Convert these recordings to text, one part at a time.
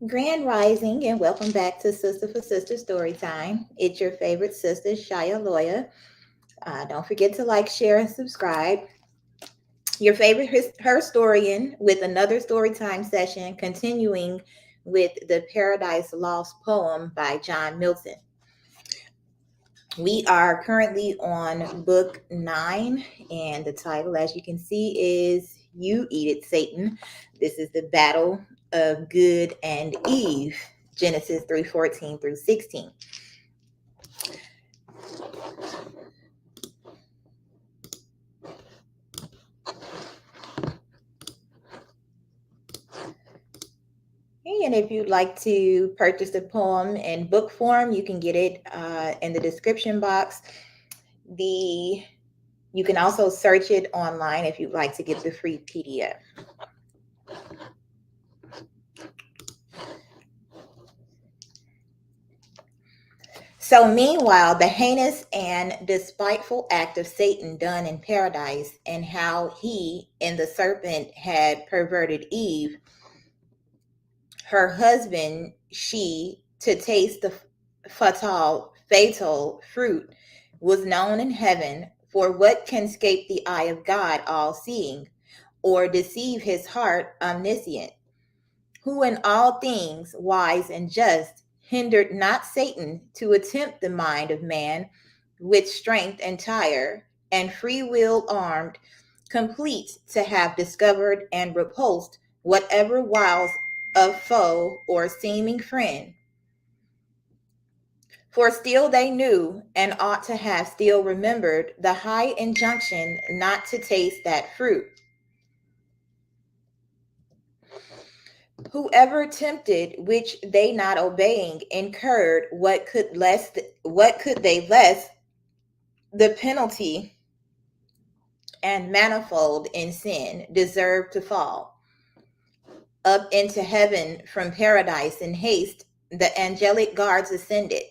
Grand Rising and welcome back to Sister for Sister Storytime. It's your favorite sister, ChayaFyah. Don't forget to like, share, and subscribe. Your favorite her historian with another storytime session, continuing with the Paradise Lost poem by John Milton. We are currently on book 9, and the title, as you can see, is You Eat It, Satan. This is the battle of good and Eve, Genesis 3:14 through 16. And if you'd like to purchase the poem in book form, you can get it in the description box. You can also search it online if you'd like to get the free PDF. So meanwhile, the heinous and despiteful act of Satan done in paradise, and how he and the serpent had perverted Eve, her husband, she, to taste the fatal fruit, was known in heaven. For what can escape the eye of God all-seeing, or deceive his heart omniscient, who in all things wise and just, hindered not Satan to attempt the mind of man, with strength entire and free will armed, complete, to have discovered and repulsed whatever wiles of foe or seeming friend. For still they knew, and ought to have still remembered, the high injunction not to taste that fruit. Whoever tempted, which they not obeying, incurred what could they less the penalty, and manifold in sin deserved to fall. Up into heaven from paradise in haste the angelic guards ascended,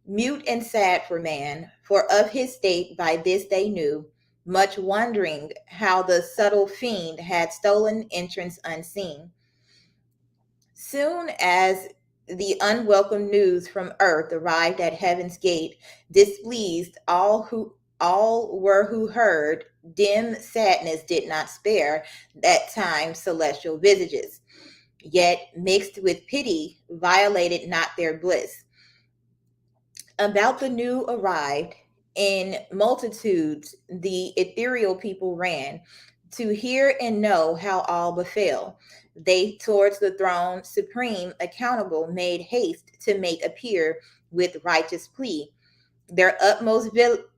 mute and sad for man, for of his state by this they knew, much wondering how the subtle fiend had stolen entrance unseen. Soon as the unwelcome news from earth arrived at heaven's gate, displeased all were who heard, dim sadness did not spare that time celestial visages, yet mixed with pity violated not their bliss. About the new arrived, in multitudes the ethereal people ran, to hear and know how all befell. They towards the throne supreme accountable made haste to make appear with righteous plea their utmost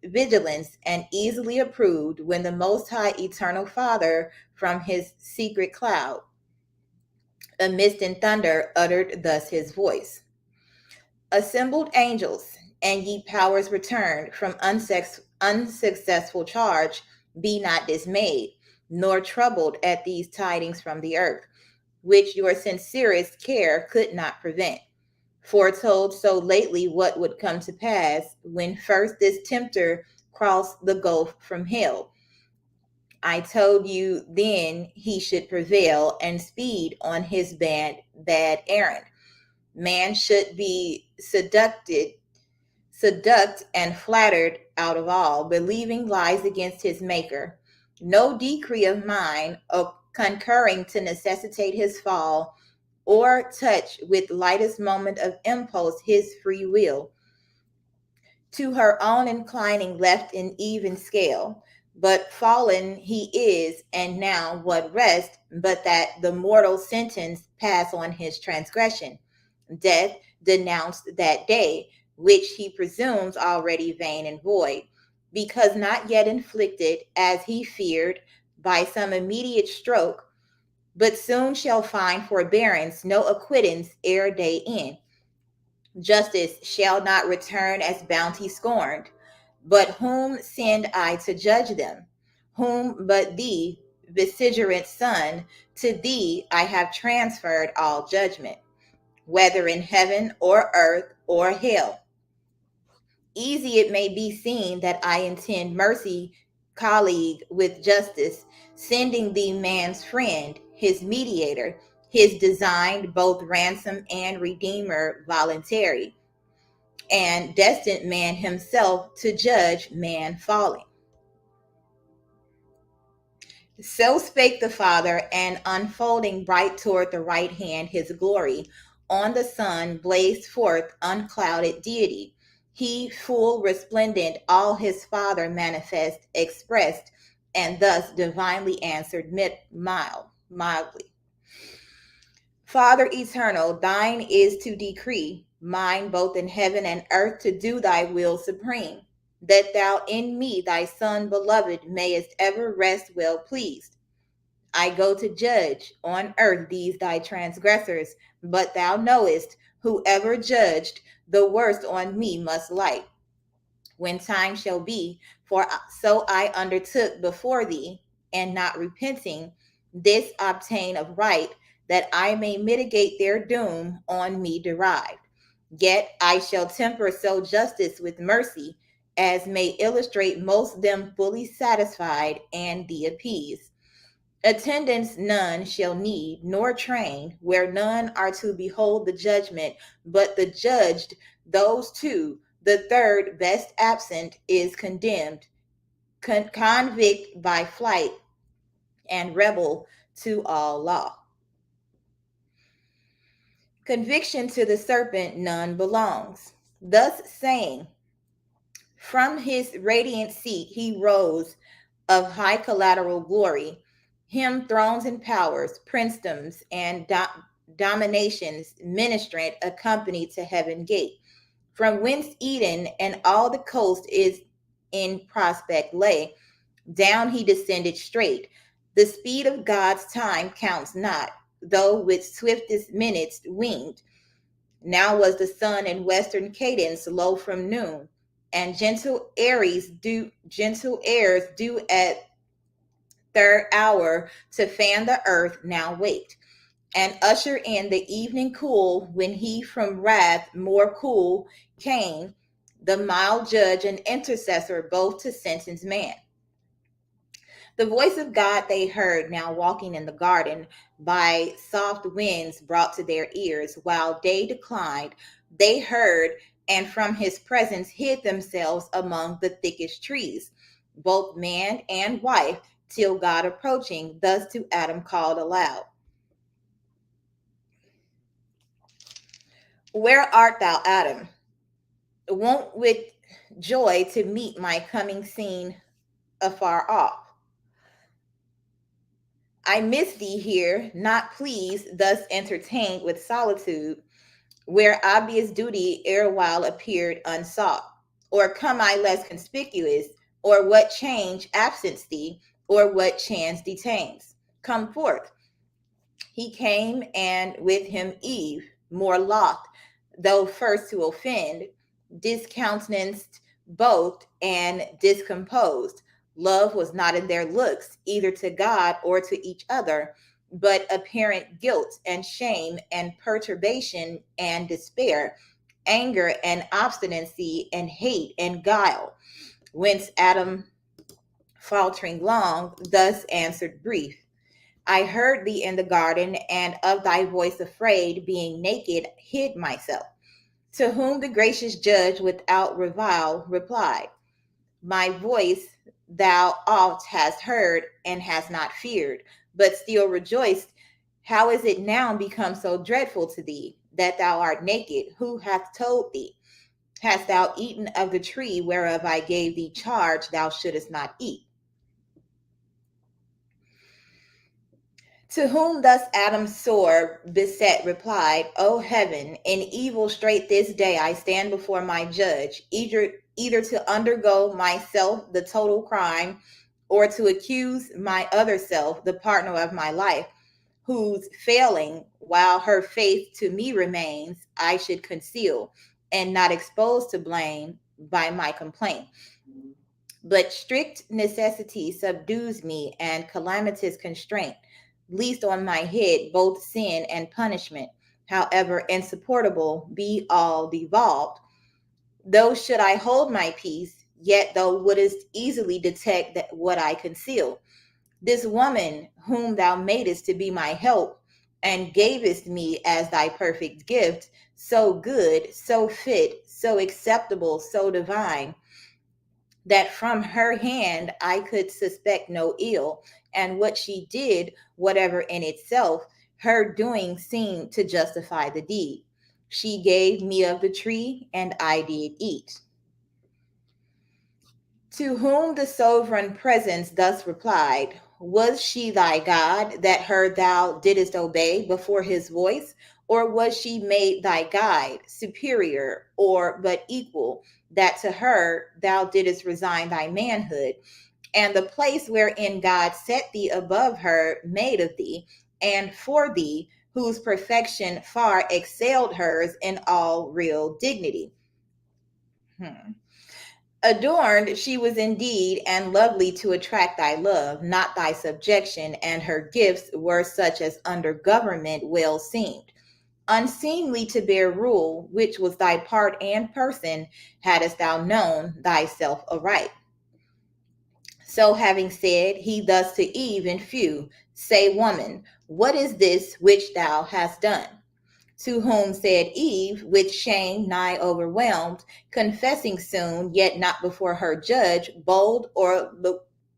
vigilance, and easily approved, when the Most High Eternal Father from his secret cloud, amidst in thunder, uttered thus his voice: Assembled angels, and ye powers returned from unsuccessful charge, be not dismayed, nor troubled at these tidings from the earth, which your sincerest care could not prevent. Foretold so lately what would come to pass, when first this tempter crossed the gulf from hell. I told you then he should prevail and speed on his bad errand. Man should be seduced and flattered out of all, believing lies against his maker. No decree of mine concurring to necessitate his fall, or touch with lightest moment of impulse his free will, to her own inclining left in even scale. But fallen he is, and now what rest but that the mortal sentence pass on his transgression? Death denounced that day, which he presumes already vain and void, because not yet inflicted, as he feared, by some immediate stroke, but soon shall find forbearance no acquittance ere day end. Justice shall not return as bounty scorned. But whom send I to judge them? Whom but thee, vicegerent Son? To thee I have transferred all judgment, whether in heaven or earth or hell. Easy it may be seen that I intend mercy colleague with justice, sending thee man's friend, his mediator, his designed both ransom and redeemer voluntary, and destined man himself to judge man falling. So spake the Father, and unfolding bright toward the right hand his glory, on the Son blazed forth unclouded deity. He full resplendent, all his Father manifest, expressed, and thus divinely answered mildly. Father eternal, thine is to decree, mine both in heaven and earth to do thy will supreme, that thou in me, thy Son beloved, mayest ever rest well pleased. I go to judge on earth these thy transgressors, but thou knowest, whoever judged, the worst on me must light. When time shall be, for so I undertook before thee, and not repenting, this obtain of right, that I may mitigate their doom on me derived. Yet I shall temper so justice with mercy, as may illustrate most them fully satisfied and thee appease. Attendance none shall need, nor train, where none are to behold the judgment, but the judged, those two, the third best absent is condemned, convict by flight, and rebel to all law. Conviction to the serpent none belongs. Thus saying, from his radiant seat he rose, of high collateral glory, him thrones and powers, princedoms, and dominations ministrant accompanied to heaven gate, from whence Eden and all the coast is in prospect lay. Down he descended straight. The speed of God's time counts not, though with swiftest minutes winged. Now was the sun in western cadence low from noon, and gentle airs due at third hour to fan the earth now waked, and usher in the evening cool, when he from wrath more cool came, the mild judge and intercessor both to sentence man. The voice of God they heard, now walking in the garden, by soft winds brought to their ears, while day declined, they heard, and from his presence hid themselves among the thickest trees, both man and wife, till God approaching, thus to Adam called aloud, Where art thou, Adam? Wont with joy to meet my coming seen afar off. I miss thee here, not pleased, thus entertained with solitude, where obvious duty erewhile appeared unsought. Or come I less conspicuous, or what change absents thee, or what chance detains? Come forth. He came, and with him Eve, more loth, though first to offend, discountenanced both and discomposed. Love was not in their looks, either to God or to each other, but apparent guilt and shame and perturbation and despair, anger and obstinacy and hate and guile. Whence Adam, faltering long, thus answered brief, I heard thee in the garden, and of thy voice afraid, being naked, hid myself. To whom the gracious judge without revile replied, my voice thou oft hast heard, and hast not feared, but still rejoiced. How is it now become so dreadful to thee, that thou art naked? Who hath told thee? Hast thou eaten of the tree whereof I gave thee charge thou shouldest not eat? To whom thus Adam sore beset replied, O heaven, in evil strait this day I stand before my judge, either to undergo myself the total crime, or to accuse my other self, the partner of my life, whose failing, while her faith to me remains, I should conceal, and not expose to blame by my complaint. But strict necessity subdues me, and calamitous constraint, least on my head both sin and punishment, however insupportable, be all devolved. Though should I hold my peace, yet thou wouldest easily detect that what I conceal. This woman whom thou madest to be my help, and gavest me as thy perfect gift, so good, so fit, so acceptable, so divine, that from her hand I could suspect no ill, and what she did, whatever in itself, her doing seemed to justify the deed. She gave me of the tree, and I did eat. To whom the sovereign presence thus replied, was she thy God, that her thou didst obey before his voice? Or was she made thy guide, superior, or but equal, that to her thou didst resign thy manhood, and the place wherein God set thee above her made of thee, and for thee, whose perfection far excelled hers in all real dignity? Adorned she was indeed, and lovely to attract thy love, not thy subjection, and her gifts were such as under government well seemed. Unseemly to bear rule, which was thy part and person, hadst thou known thyself aright. So having said, he thus to Eve in few, say, woman, what is this which thou hast done? To whom said Eve, with shame nigh overwhelmed, confessing soon, yet not before her judge, bold or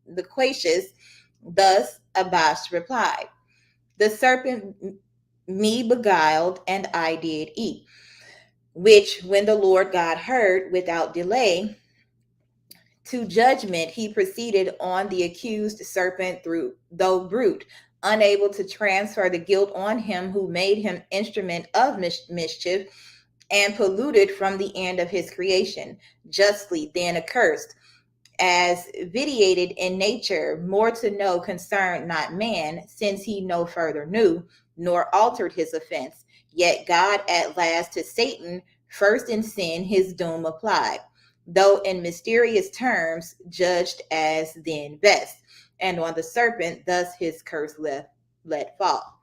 loquacious, thus abashed replied, the serpent me beguiled, and I did eat. Which when the Lord God heard, without delay, to judgment he proceeded on the accused serpent, through though brute, unable to transfer the guilt on him who made him instrument of mischief, and polluted from the end of his creation, justly then accursed, as vitiated in nature, more to know concerned not man, since he no further knew, nor altered his offense. Yet God at last to Satan, first in sin, his doom applied, though in mysterious terms, judged as then best, and on the serpent thus his curse let fall.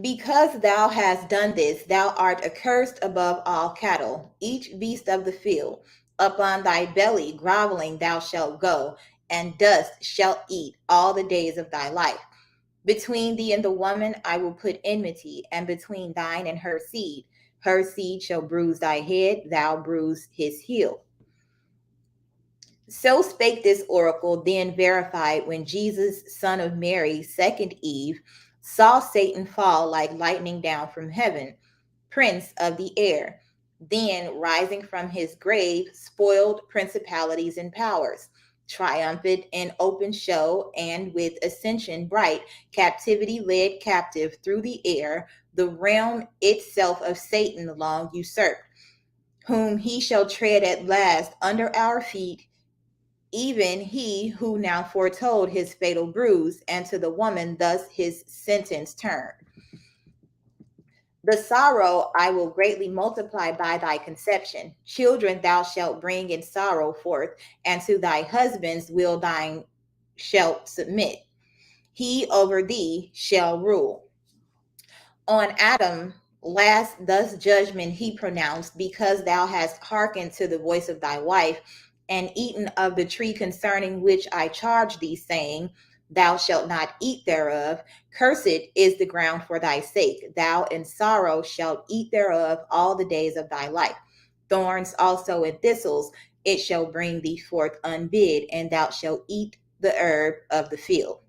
Because thou hast done this, thou art accursed above all cattle, each beast of the field. Upon thy belly groveling thou shalt go, and dust shalt eat all the days of thy life. Between thee and the woman I will put enmity, and between thine and her seed. Her seed shall bruise thy head, thou bruise his heel. So spake this oracle, then verified, when Jesus, son of Mary, second Eve, saw Satan fall like lightning down from heaven, prince of the air. Then, rising from his grave, spoiled principalities and powers, triumphant in open show, and with ascension bright, captivity led captive through the air, the realm itself of Satan long usurped, whom he shall tread at last under our feet, even he who now foretold his fatal bruise, and to the woman thus his sentence turned. The sorrow I will greatly multiply by thy conception. Children thou shalt bring in sorrow forth, and to thy husband's will thine shalt submit. He over thee shall rule. On Adam last thus judgment he pronounced, because thou hast hearkened to the voice of thy wife, and eaten of the tree concerning which I charge thee, saying, thou shalt not eat thereof. Cursed is the ground for thy sake. Thou in sorrow shalt eat thereof all the days of thy life. Thorns also and thistles it shall bring thee forth unbid, and thou shalt eat the herb of the field.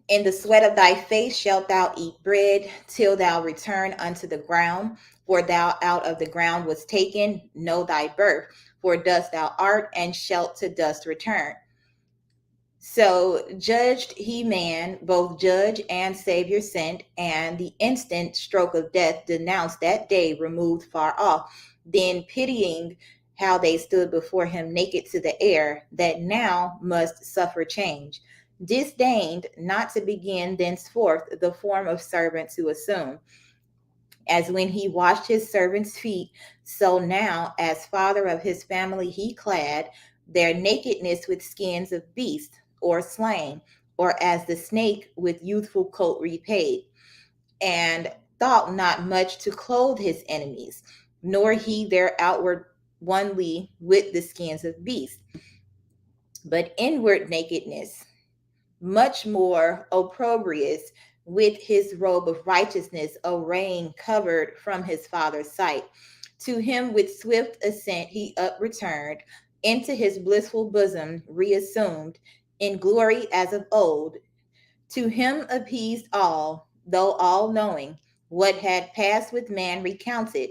In the sweat of thy face shalt thou eat bread, till thou return unto the ground. For thou out of the ground was taken, know thy birth. For dust thou art, and shalt to dust return. So judged he man, both judge and Savior sent, and the instant stroke of death denounced that day removed far off. Then pitying how they stood before him naked to the air, that now must suffer change, disdained not to begin thenceforth the form of servant to assume. As when he washed his servants' feet, so now as father of his family he clad their nakedness with skins of beasts or slain, or as the snake with youthful coat repaid, and thought not much to clothe his enemies, nor he their outward only with the skins of beasts. but inward nakedness, much more opprobrious, with his robe of righteousness arraying covered from his father's sight. To him with swift ascent he up returned, into his blissful bosom reassumed, in glory as of old. To him appeased all, though all knowing, what had passed with man recounted,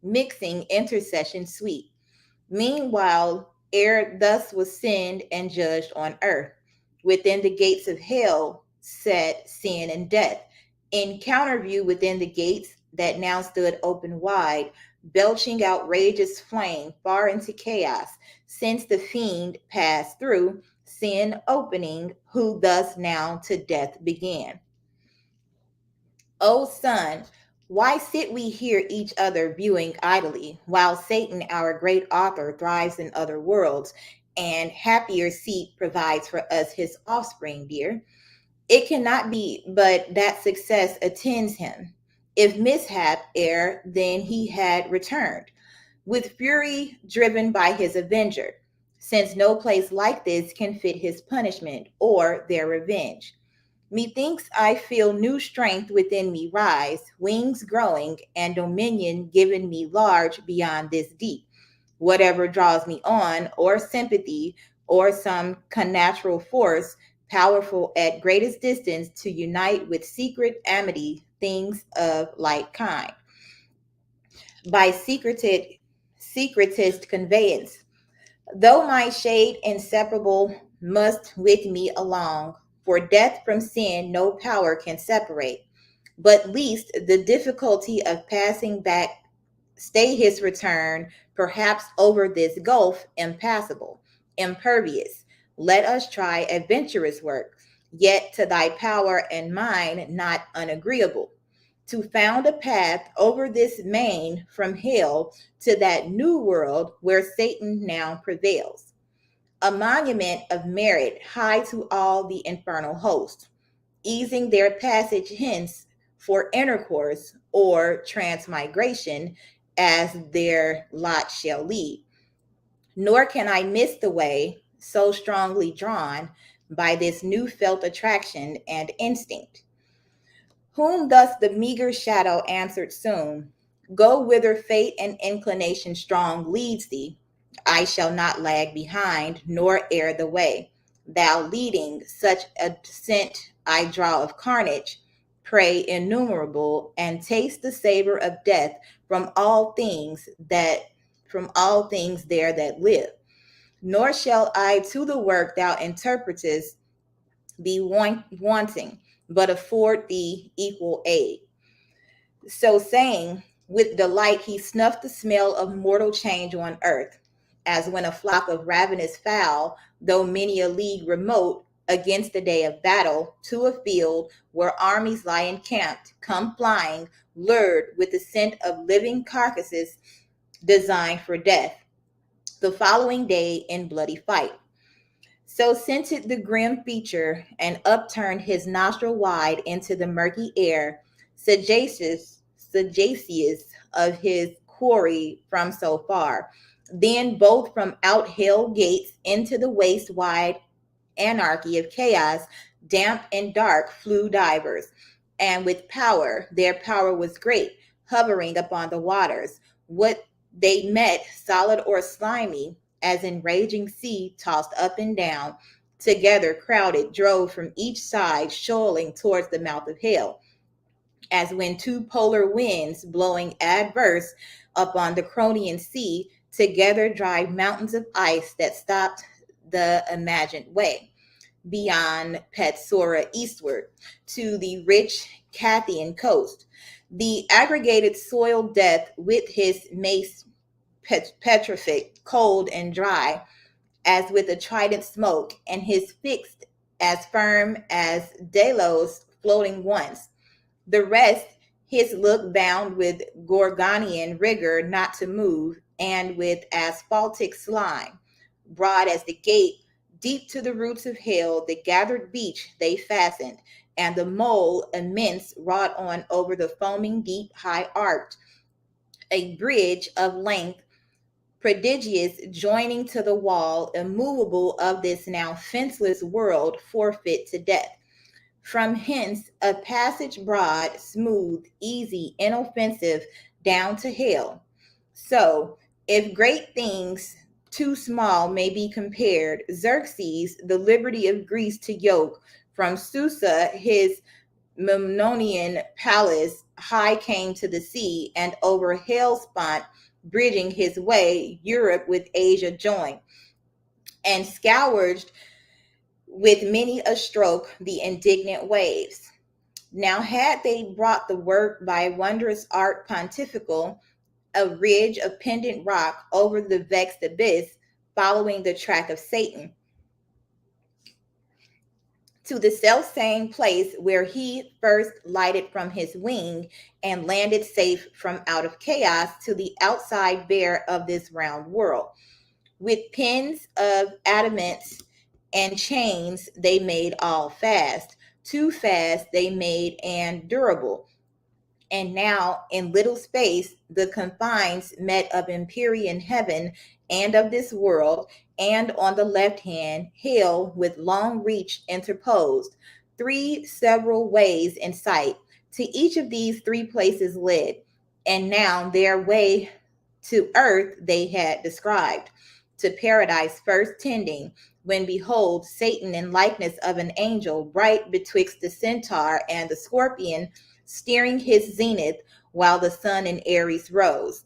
mixing intercession sweet. Meanwhile, ere thus was sinned and judged on earth, within the gates of hell sat sin and death. In counter view within the gates that now stood open wide, belching outrageous flame far into chaos, since the fiend passed through, sin opening, who thus now to death began. O son, why sit we here each other viewing idly, while Satan, our great author, thrives in other worlds, and happier seat provides for us his offspring, dear? It cannot be but that success attends him. If mishap err, then he had returned, with fury driven by his avenger, since no place like this can fit his punishment or their revenge. Methinks I feel new strength within me rise, wings growing, and dominion given me large beyond this deep. Whatever draws me on, or sympathy, or some connatural force, powerful at greatest distance to unite with secret amity things of like kind. By secretist conveyance, though my shade inseparable must with me along, for death from sin no power can separate, but least the difficulty of passing back stay his return, perhaps over this gulf impassable, impervious. Let us try adventurous work, yet to thy power and mine not unagreeable, to found a path over this main from hell to that new world where Satan now prevails, a monument of merit high to all the infernal host, easing their passage hence for intercourse or transmigration as their lot shall lead. Nor can I miss the way, so strongly drawn by this new felt attraction and instinct. Whom thus the meager shadow answered soon, go whither fate and inclination strong leads thee. I shall not lag behind, nor err the way. Thou leading, such a scent I draw of carnage, prey innumerable, and taste the savor of death from all things there that live. Nor shall I to the work thou interpretest be wanting, but afford thee equal aid. So saying, with delight he snuffed the smell of mortal change on earth, as when a flock of ravenous fowl, though many a league remote, against the day of battle, to a field where armies lie encamped, come flying, lured with the scent of living carcasses designed for death, the following day in bloody fight. So scented the grim feature, and upturned his nostril wide into the murky air, sagacious of his quarry from so far. Then both from out hell gates into the waste wide anarchy of chaos, damp and dark, flew divers, and with power, their power was great, hovering upon the waters. What they met, solid or slimy, as in raging sea tossed up and down, together crowded, drove from each side, shoaling towards the mouth of hell, as when two polar winds blowing adverse upon the Cronian sea together drive mountains of ice that stopped the imagined way beyond Petsora eastward to the rich Cathian coast. The aggregated soil death with his mace petrified, cold and dry, as with a trident smoke, and his fixed as firm as Delos floating once. The rest, his look bound with Gorgonian rigor not to move, and with asphaltic slime, broad as the gate, deep to the roots of hell, the gathered beach they fastened, and the mole immense wrought on over the foaming deep high arch, a bridge of length prodigious, joining to the wall, immovable of this now fenceless world, forfeit to death. From hence a passage broad, smooth, easy, inoffensive, down to hell. So, if great things too small may be compared, Xerxes, the liberty of Greece to yoke, from Susa his Memnonian palace high came to the sea, and over Hellespont, bridging his way, Europe with Asia joined, and scourged with many a stroke the indignant waves. Now had they brought the work by wondrous art pontifical, a ridge of pendant rock over the vexed abyss, following the track of Satan, to the self-same place where he first lighted from his wing and landed safe from out of chaos to the outside bare of this round world. With pins of adamant and chains they made all fast, too fast they made and durable. And now in little space the confines met of empyrean heaven and of this world, and on the left hand hell with long reach interposed, three several ways in sight. To each of these three places led, and now their way to earth they had described, to paradise first tending, when behold Satan in likeness of an angel, bright betwixt the centaur and the scorpion, steering his zenith, while the sun in Aries rose.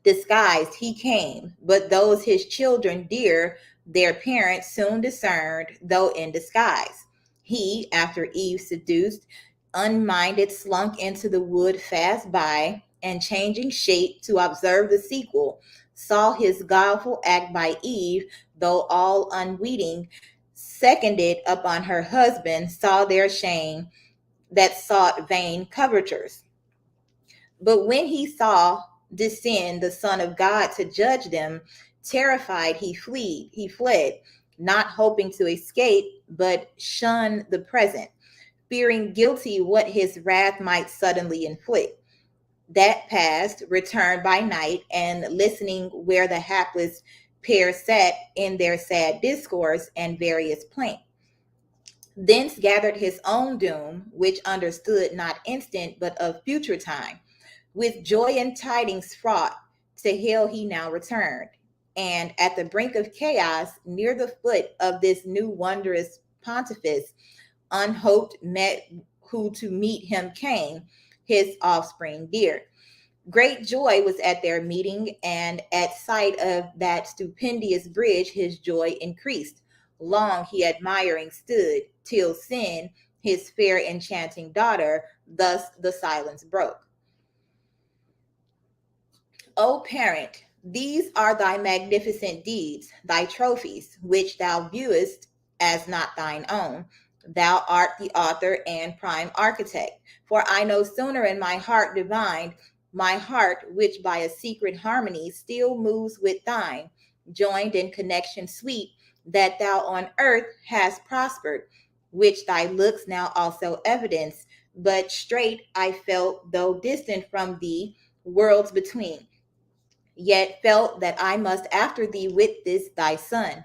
Disguised he came, but those his children dear, their parents soon discerned, though in disguise. He, after Eve seduced, unminded slunk into the wood fast by, and changing shape to observe the sequel, saw his guileful act by Eve, though all unwitting, seconded upon her husband, saw their shame that sought vain covertures. But when he saw descend the Son of God to judge them, terrified he fled, not hoping to escape, but shunned the present, fearing guilty what his wrath might suddenly inflict. That passed, returned by night, and listening where the hapless pair sat in their sad discourse and various plaint. Thence gathered his own doom, which understood not instant, but of future time. With joy and tidings fraught, to hell he now returned. And at the brink of chaos, near the foot of this new wondrous pontifice, unhoped met who to meet him came, his offspring dear. Great joy was at their meeting, and at sight of that stupendous bridge his joy increased. Long he admiring stood, till sin, his fair enchanting daughter, thus the silence broke. O parent, these are thy magnificent deeds, thy trophies, which thou viewest as not thine own. Thou art the author and prime architect. For I no sooner in my heart divined, my heart, which by a secret harmony still moves with thine, joined in connection sweet, that thou on earth hast prospered, which thy looks now also evidence. But straight I felt, though distant from thee, worlds between, yet felt that I must after thee with this thy son.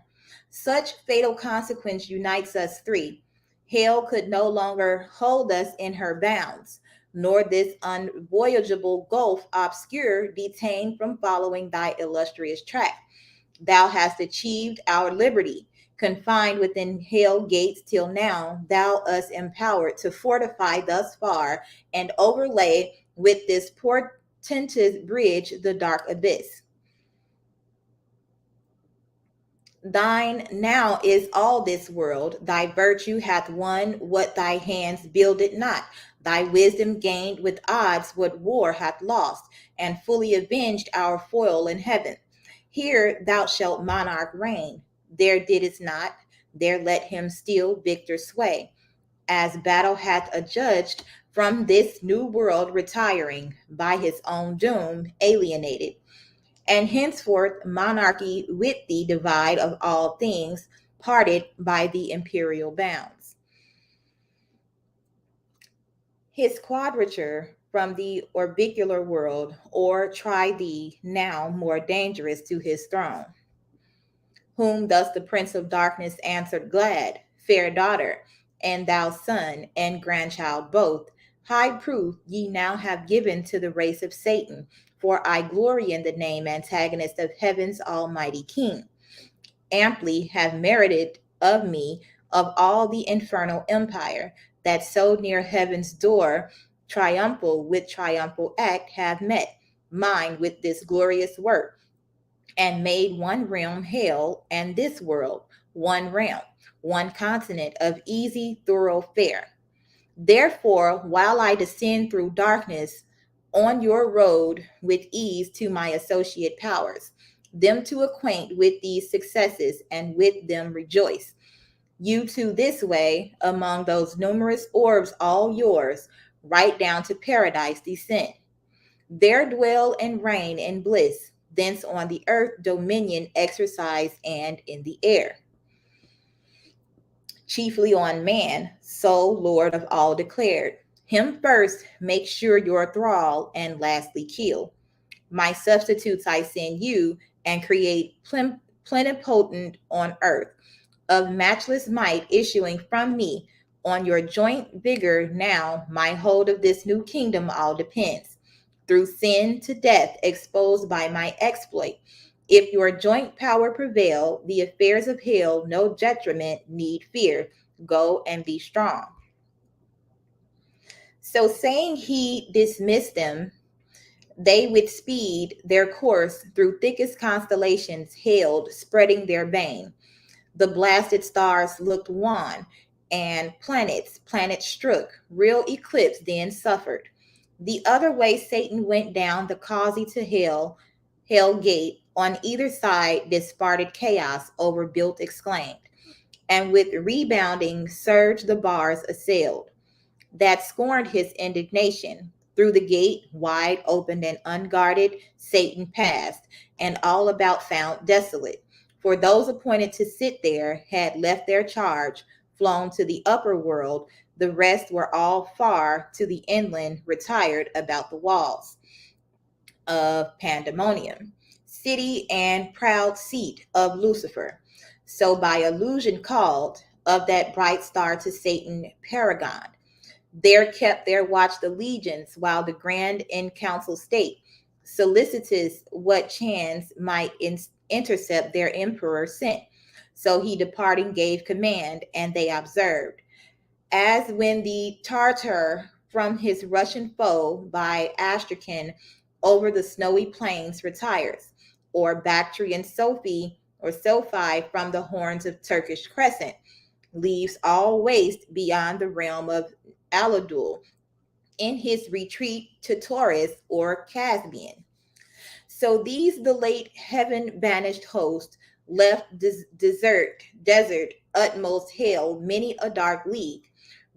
Such fatal consequence unites us three. Hell could no longer hold us in her bounds, nor this unvoyageable gulf obscure detain from following thy illustrious track. Thou hast achieved our liberty, confined within hell gates till now, thou us empowered to fortify thus far, and overlay with this portentous bridge the dark abyss. Thine now is all this world. Thy virtue hath won what thy hands builded not. Thy wisdom gained with odds what war hath lost, and fully avenged our foil in heaven. Here thou shalt monarch reign. There didst not, there let him still victor sway. As battle hath adjudged, from this new world retiring, by his own doom alienated. And henceforth monarchy with the divide of all things, parted by the imperial bounds. His quadrature from the orbicular world, or try thee now more dangerous to his throne. Whom thus the Prince of Darkness answered glad, fair daughter, and thou son and grandchild both, high proof ye now have given to the race of Satan, for I glory in the name antagonist of heaven's almighty King. Amply have merited of me of all the infernal empire, that so near heaven's door triumphal with triumphal act have met, mine with this glorious work, and made one realm hell, and this world one realm, one continent of easy thoroughfare. Therefore, while I descend through darkness on your road with ease to my associate powers, them to acquaint with these successes and with them rejoice. You too this way, among those numerous orbs all yours, right down to paradise descend. There dwell and reign in bliss, thence on the earth dominion exercise and in the air. Chiefly on man, so Lord of all declared. Him first make sure your thrall, and lastly kill. My substitutes I send you, and create plenipotent on earth, of matchless might issuing from me. On your joint vigor now my hold of this new kingdom all depends. Through sin to death exposed by my exploit. If your joint power prevail, the affairs of hell no detriment need fear. Go and be strong. So saying he dismissed them, they with speed their course through thickest constellations hailed, spreading their bane. The blasted stars looked wan, and planets strook, real eclipse then suffered. The other way Satan went down the causey to hell gate, on either side disparted chaos overbuilt exclaimed, and with rebounding surge the bars assailed that scorned his indignation. Through the gate, wide opened and unguarded, Satan passed, and all about found desolate. For those appointed to sit there had left their charge, flown to the upper world. The rest were all far to the inland, retired about the walls of Pandemonium, city and proud seat of Lucifer. So by allusion called, of that bright star to Satan paragon. There kept their watch the legions, while the grand in council state, solicitous what chance might intercept their emperor sent. So he departing gave command, and they observed. As when the Tartar from his Russian foe by Astrakhan over the snowy plains retires, or Bactrian Sophie from the horns of Turkish crescent, leaves all waste beyond the realm of Aladul in his retreat to Taurus or Caspian. So these the late heaven banished host left desert, utmost hell, many a dark league,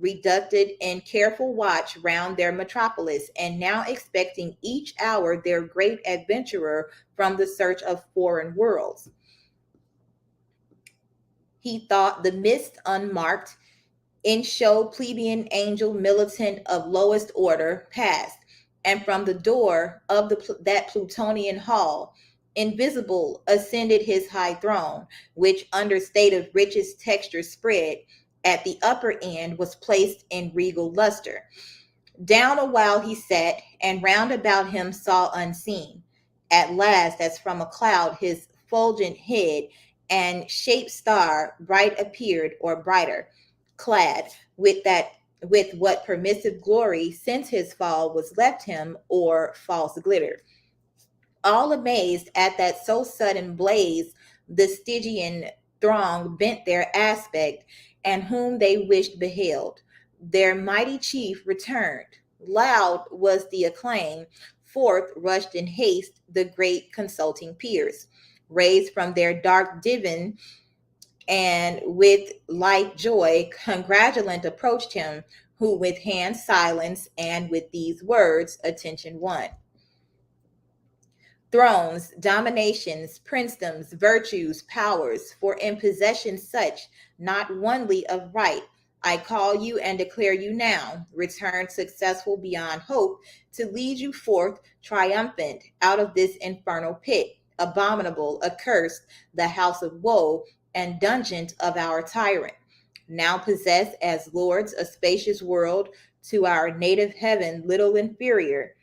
reducted in careful watch round their metropolis, and now expecting each hour their great adventurer from the search of foreign worlds. He thought the mist unmarked, in show plebeian angel militant of lowest order passed, and from the door of that Plutonian hall, invisible, ascended his high throne, which under state of richest texture spread, at the upper end was placed in regal luster. Down a while he sat, and round about him saw unseen. At last, as from a cloud, his fulgent head and shaped star bright appeared, or brighter, clad with what permissive glory since his fall was left him, or false glitter. All amazed at that so sudden blaze, the Stygian throng bent their aspect, and whom they wished beheld. Their mighty chief returned. Loud was the acclaim. Forth rushed in haste the great consulting peers, raised from their dark divan, and with light joy congratulant approached him, who with hands silenced and with these words attention won. Thrones, dominations, princedoms, virtues, powers, for in possession such, not onely of right, I call you and declare you now, return successful beyond hope, to lead you forth triumphant out of this infernal pit, abominable, accursed, the house of woe and dungeon of our tyrant. Now possess as lords a spacious world, to our native heaven little inferior.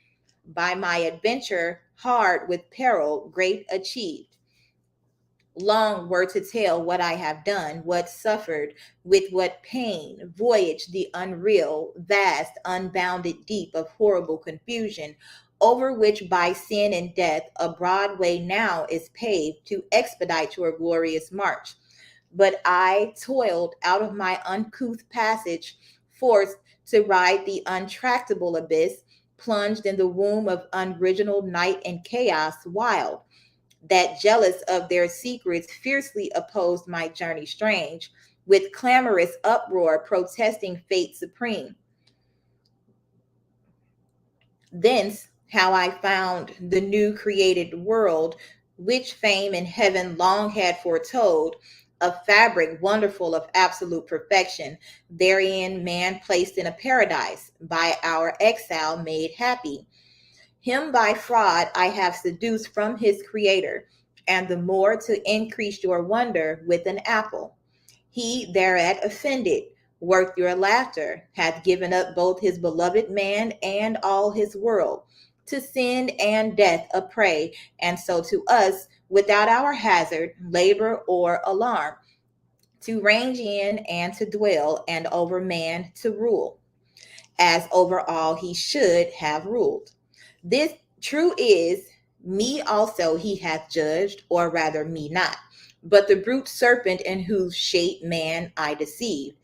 By my adventure, hard with peril, great achieved. Long were to tell what I have done, what suffered, with what pain, voyage the unreal, vast, unbounded deep of horrible confusion, over which by sin and death a broad way now is paved to expedite your glorious march. But I toiled out of my uncouth passage, forced to ride the untractable abyss, plunged in the womb of unoriginal night and chaos wild, that jealous of their secrets fiercely opposed my journey strange, with clamorous uproar protesting fate supreme. Thence how I found the new created world, which fame in heaven long had foretold, a fabric wonderful of absolute perfection, therein man placed in a paradise, by our exile made happy. Him by fraud I have seduced from his creator, and the more to increase your wonder with an apple. He thereat offended, worth your laughter, hath given up both his beloved man and all his world, to sin and death a prey, and so to us, without our hazard, labor, or alarm, to range in and to dwell, and over man to rule, as over all he should have ruled. This true is, me also he hath judged, or rather me not, but the brute serpent in whose shape man I deceived.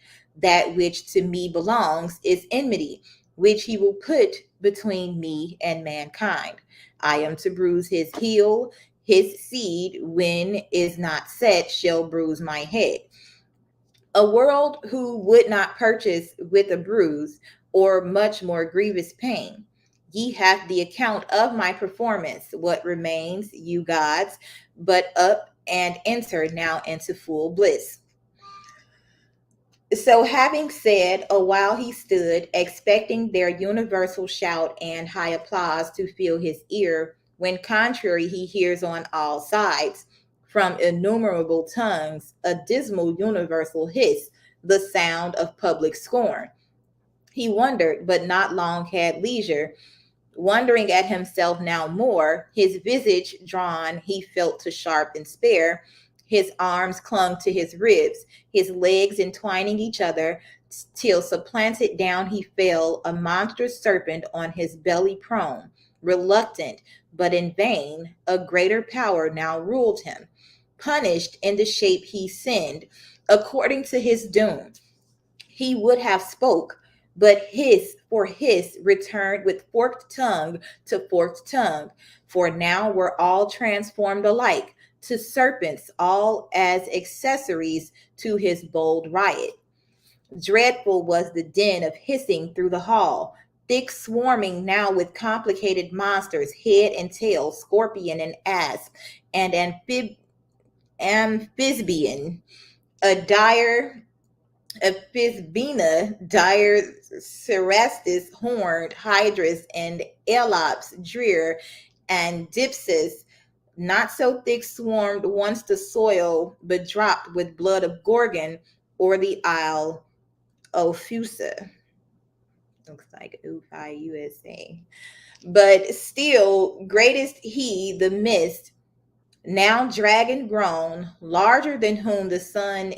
That which to me belongs is enmity, which he will put between me and mankind. I am to bruise his heel, his seed, when is not set, shall bruise my head. A world who would not purchase with a bruise, or much more grievous pain. Ye hath the account of my performance. What remains, you gods, but up and enter now into full bliss. So having said, a while he stood, expecting their universal shout and high applause to fill his ear, when contrary he hears on all sides, from innumerable tongues, a dismal universal hiss, the sound of public scorn. He wondered, but not long had leisure, wondering at himself now more, his visage drawn, he felt to sharp and spare, his arms clung to his ribs, his legs entwining each other, till supplanted down he fell, a monstrous serpent on his belly prone, reluctant, but in vain, a greater power now ruled him, punished in the shape he sinned, according to his doom. He would have spoke, but his returned with forked tongue to forked tongue, for now were all transformed alike to serpents, all as accessories to his bold riot. Dreadful was the din of hissing through the hall, thick swarming now with complicated monsters, head and tail, scorpion and asp, and amphibian, a dire Ephisbena, dire Cerastus, horned Hydrus, and Elops, drear, and Dipsus, not so thick swarmed once the soil, but dropped with blood of Gorgon, or the Isle Ophusa. Looks like Ufi USA. But still, greatest he, the mist, now dragon grown, larger than whom the sun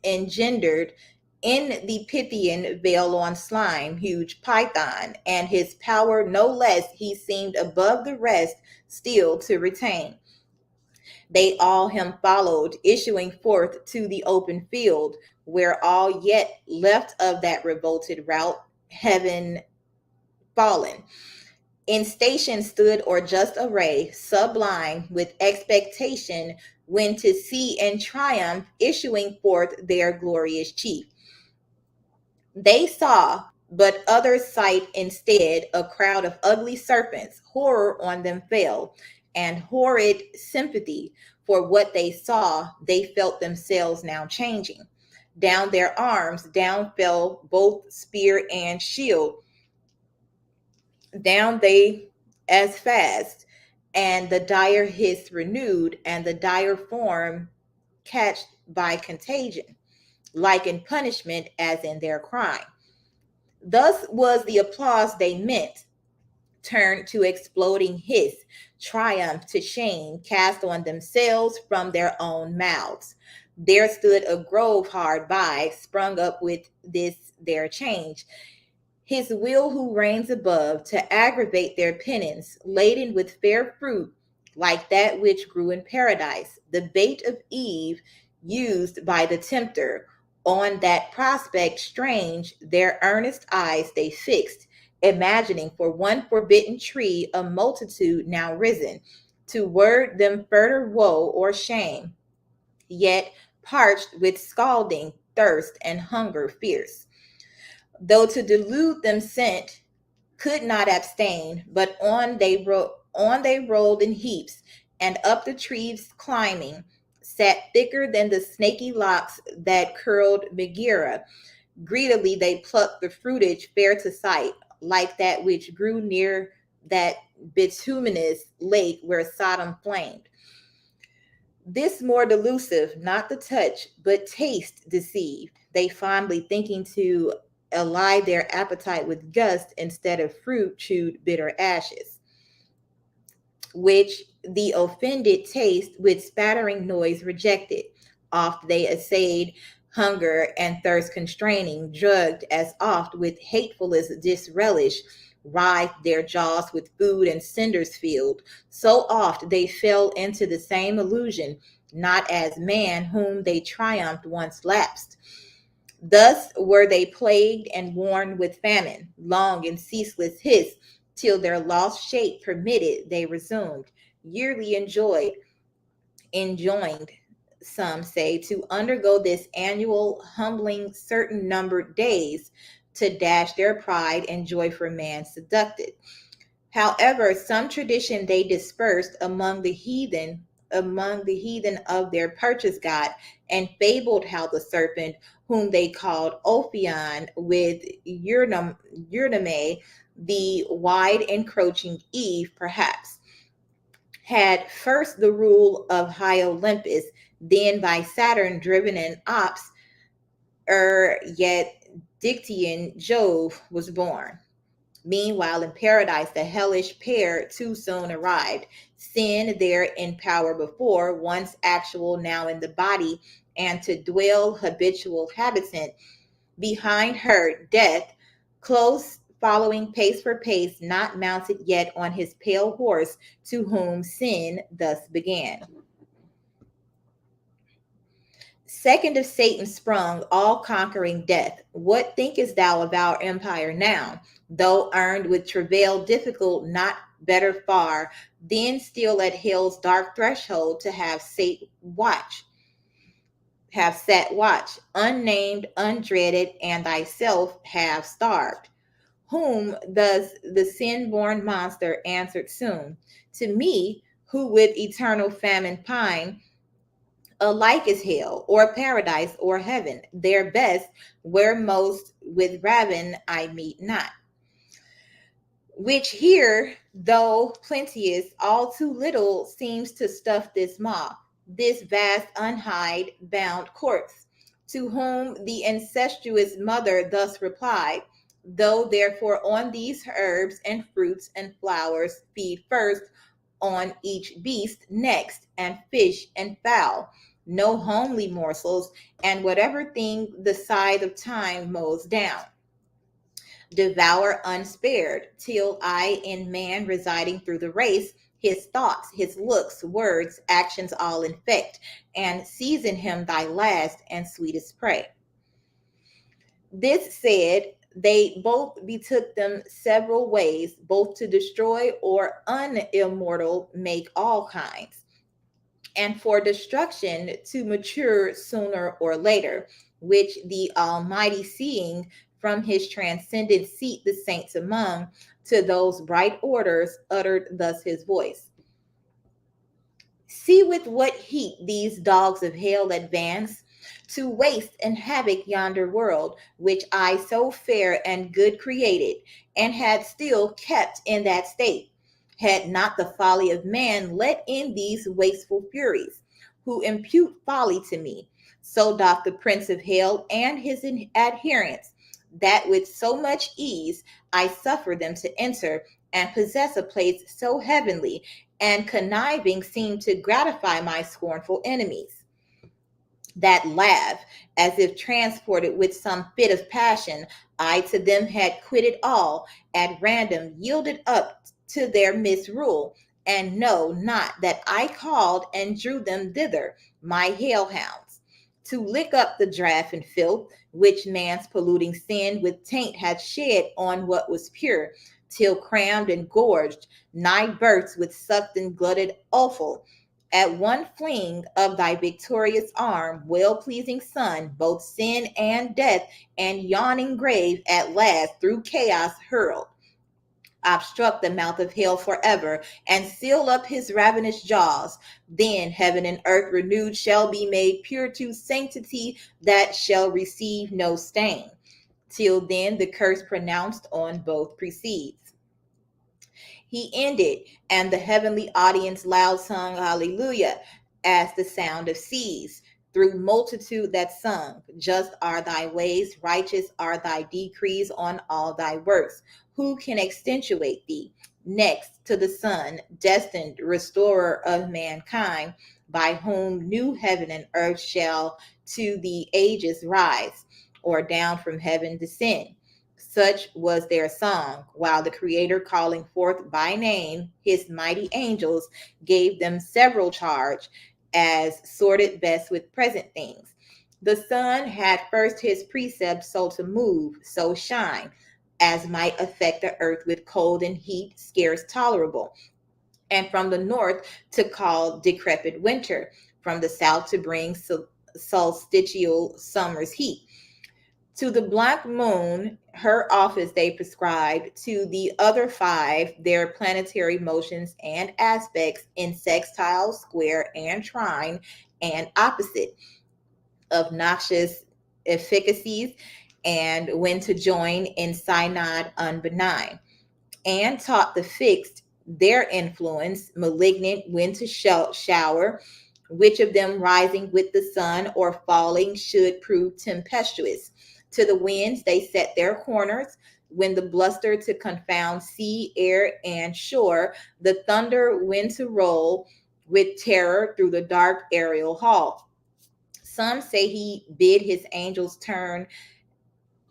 engendered in the Pythian veil on slime, huge Python, and his power no less he seemed above the rest still to retain. They all him followed, issuing forth to the open field, where all yet left of that revolted rout, heaven fallen. In station stood or just array, sublime with expectation, when to see and triumph issuing forth their glorious chief. They saw, but others sight instead, a crowd of ugly serpents. Horror on them fell, and horrid sympathy for what they saw. They felt themselves now changing. Down their arms, down fell both spear and shield. Down they as fast, and the dire hiss renewed, and the dire form catched by contagion, like in punishment as in their crime. Thus was the applause they meant, turned to exploding hiss, triumph to shame, cast on themselves from their own mouths. There stood a grove hard by, sprung up with this their change. His will who reigns above, to aggravate their penance, laden with fair fruit, like that which grew in paradise, the bait of Eve used by the tempter. On that prospect strange, their earnest eyes they fixed, imagining for one forbidden tree a multitude now risen, to word them further woe or shame, yet parched with scalding thirst and hunger fierce. Though to delude them sent, could not abstain, but on they rolled in heaps, and up the trees climbing, sat thicker than the snaky locks that curled Megira. Greedily they plucked the fruitage fair to sight, like that which grew near that bituminous lake where Sodom flamed. This more delusive, not the touch, but taste deceived, they fondly thinking to allay their appetite with gust instead of fruit chewed bitter ashes, which the offended taste with spattering noise rejected. Oft they essayed hunger and thirst constraining, drugged as oft with hatefulest disrelish, writhed their jaws with food and cinders filled. So oft they fell into the same illusion, not as man whom they triumphed once lapsed. Thus were they plagued and worn with famine, long and ceaseless hiss, till their lost shape permitted they resumed, yearly enjoined, some say, to undergo this annual humbling certain numbered days, to dash their pride and joy for man seducted. However, some tradition they dispersed among the heathen of their purchase got, and fabled how the serpent, whom they called Ophion, with Eurydice, the wide encroaching Eve, perhaps, had first the rule of high Olympus, then by Saturn driven in ops, yet Dictean Jove was born. Meanwhile, in paradise, the hellish pair too soon arrived. Sin there in power before, once actual, now in the body, and to dwell habitual habitant. Behind her, death, close following pace for pace, not mounted yet on his pale horse, to whom sin thus began. Second of Satan sprung, all conquering death. What thinkest thou of our empire now? Though earned with travail difficult, not better far, then still at hell's dark threshold to have set watch, unnamed, undreaded, and thyself have starved. Whom thus the sin-born monster answered soon, to me, who with eternal famine pine, alike is hell, or paradise, or heaven, their best, where most with ravin I meet not. Which here, though plenteous, all too little seems to stuff this maw, this vast unhide bound corpse, to whom the incestuous mother thus replied, though therefore on these herbs and fruits and flowers feed first, on each beast next, and fish and fowl, no homely morsels, and whatever thing the scythe of time mows down, devour unspared, till I in man residing through the race, his thoughts, his looks, words, actions all infect, and season him thy last and sweetest prey. This said, they both betook them several ways, both to destroy or unimmortal make all kinds, and for destruction to mature sooner or later, which the Almighty seeing from his transcendent seat the saints among, to those bright orders uttered thus his voice. See with what heat these dogs of hell advance, to waste and havoc yonder world, which I so fair and good created, and had still kept in that state, had not the folly of man let in these wasteful furies, who impute folly to me. So doth the prince of hell and his adherents, that with so much ease I suffer them to enter and possess a place so heavenly, and conniving seem to gratify my scornful enemies, that laugh, as if transported with some fit of passion. I to them had quitted all, at random yielded up to their misrule, and know not that I called and drew them thither, my hellhounds, to lick up the draught and filth, which man's polluting sin with taint had shed on what was pure, till crammed and gorged, nigh burst with sucked and glutted offal, at one fling of thy victorious arm, well-pleasing Son, both sin and death and yawning grave at last through chaos hurled, obstruct the mouth of hell forever, and seal up his ravenous jaws. Then heaven and earth renewed shall be made pure to sanctity that shall receive no stain. Till then the curse pronounced on both precedes. He ended, and the heavenly audience loud sung hallelujah, as the sound of seas. Through multitude that sung, just are thy ways, righteous are thy decrees on all thy works. Who can extenuate thee? Next to the Son, destined restorer of mankind, by whom new heaven and earth shall to the ages rise, or down from heaven descend. Such was their song, while the Creator, calling forth by name his mighty angels, gave them several charge, as sorted best with present things. The sun had first his precepts so to move, so shine, as might affect the earth with cold and heat scarce tolerable, and from the north to call decrepit winter, from the south to bring solstitial summer's heat. To the black moon, her office they prescribed, to the other five, their planetary motions and aspects in sextile, square, and trine, and opposite, of noxious efficacies, and when to join in synod unbenign, and taught the fixed their influence, malignant when to shower, which of them rising with the sun or falling should prove tempestuous. To the winds they set their corners, when the bluster to confound sea, air, and shore, the thunder when to roll with terror through the dark aerial hall. Some say he bid his angels turn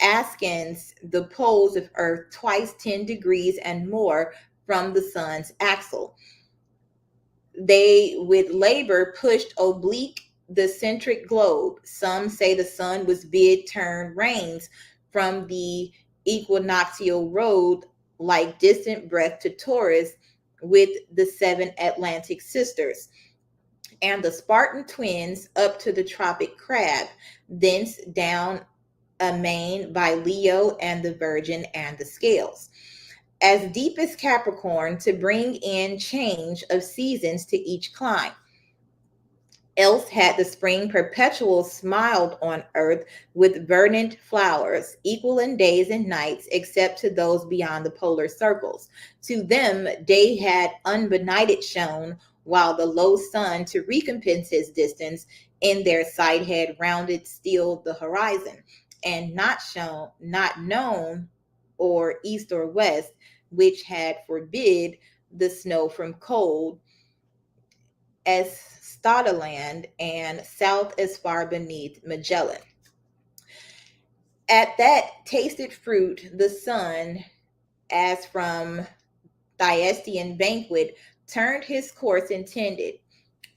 askance the poles of earth twice 10 degrees and more from the sun's axle. They with labor pushed oblique the centric globe. Some say the sun was bid turn reins from the equinoctial road like distant breath to Taurus with the seven Atlantic sisters, and the Spartan twins up to the tropic crab, thence down amain by Leo and the Virgin and the Scales, as deep as Capricorn, to bring in change of seasons to each clime. Else had the spring perpetual smiled on earth with verdant flowers, equal in days and nights, except to those beyond the polar circles. To them day had unbenighted shone, while the low sun, to recompense his distance, in their sight had rounded still the horizon, and not shown, not known, or east or west, which had forbid the snow from cold, as Stotaland, and south as far beneath Magellan. At that tasted fruit, the sun, as from Thyestean banquet, turned his course intended.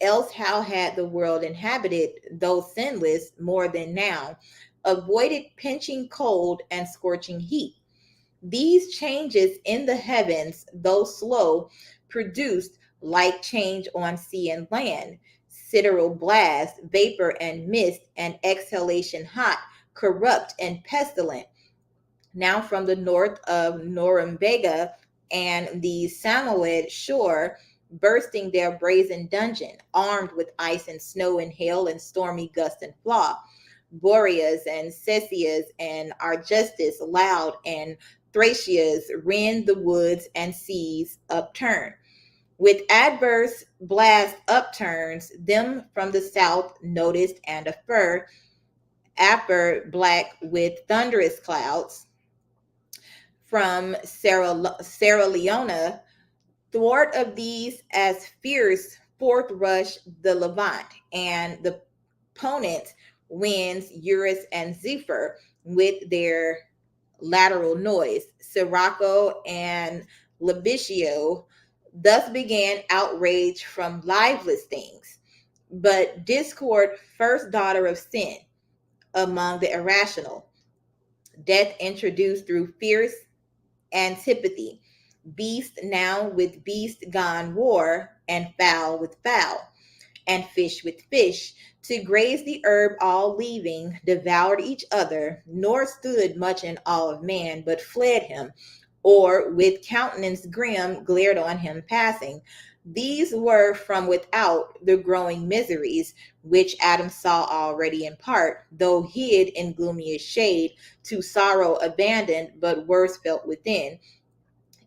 Else how had the world inhabited, though sinless, more than now, avoided pinching cold and scorching heat? These changes in the heavens, though slow, produced like change on sea and land, sidereal blast, vapor and mist, and exhalation hot, corrupt and pestilent. Now from the north of Norumbega and the Samoyed shore, bursting their brazen dungeon, armed with ice and snow and hail and stormy gust and flaw, Boreas and Cessias and Argestis loud, and Thracias rend the woods and seas upturn. With adverse blast upturns, them from the south noticed and afar, black with thunderous clouds. From Sierra Leone, thwart of these as fierce forth rush the Levant, and the opponent winds Eurus and Zephyr with their lateral noise. Sirocco and Labitio thus began outrage from liveless things, but discord, first daughter of sin, among the irrational. Death introduced through fierce antipathy. Beast now with beast gone war, and fowl with fowl, and fish with fish, to graze the herb all leaving, devoured each other, nor stood much in awe of man, but fled him, or with countenance grim glared on him passing. These were from without the growing miseries, which Adam saw already in part, though hid in gloomiest shade, to sorrow abandoned, but worse felt within,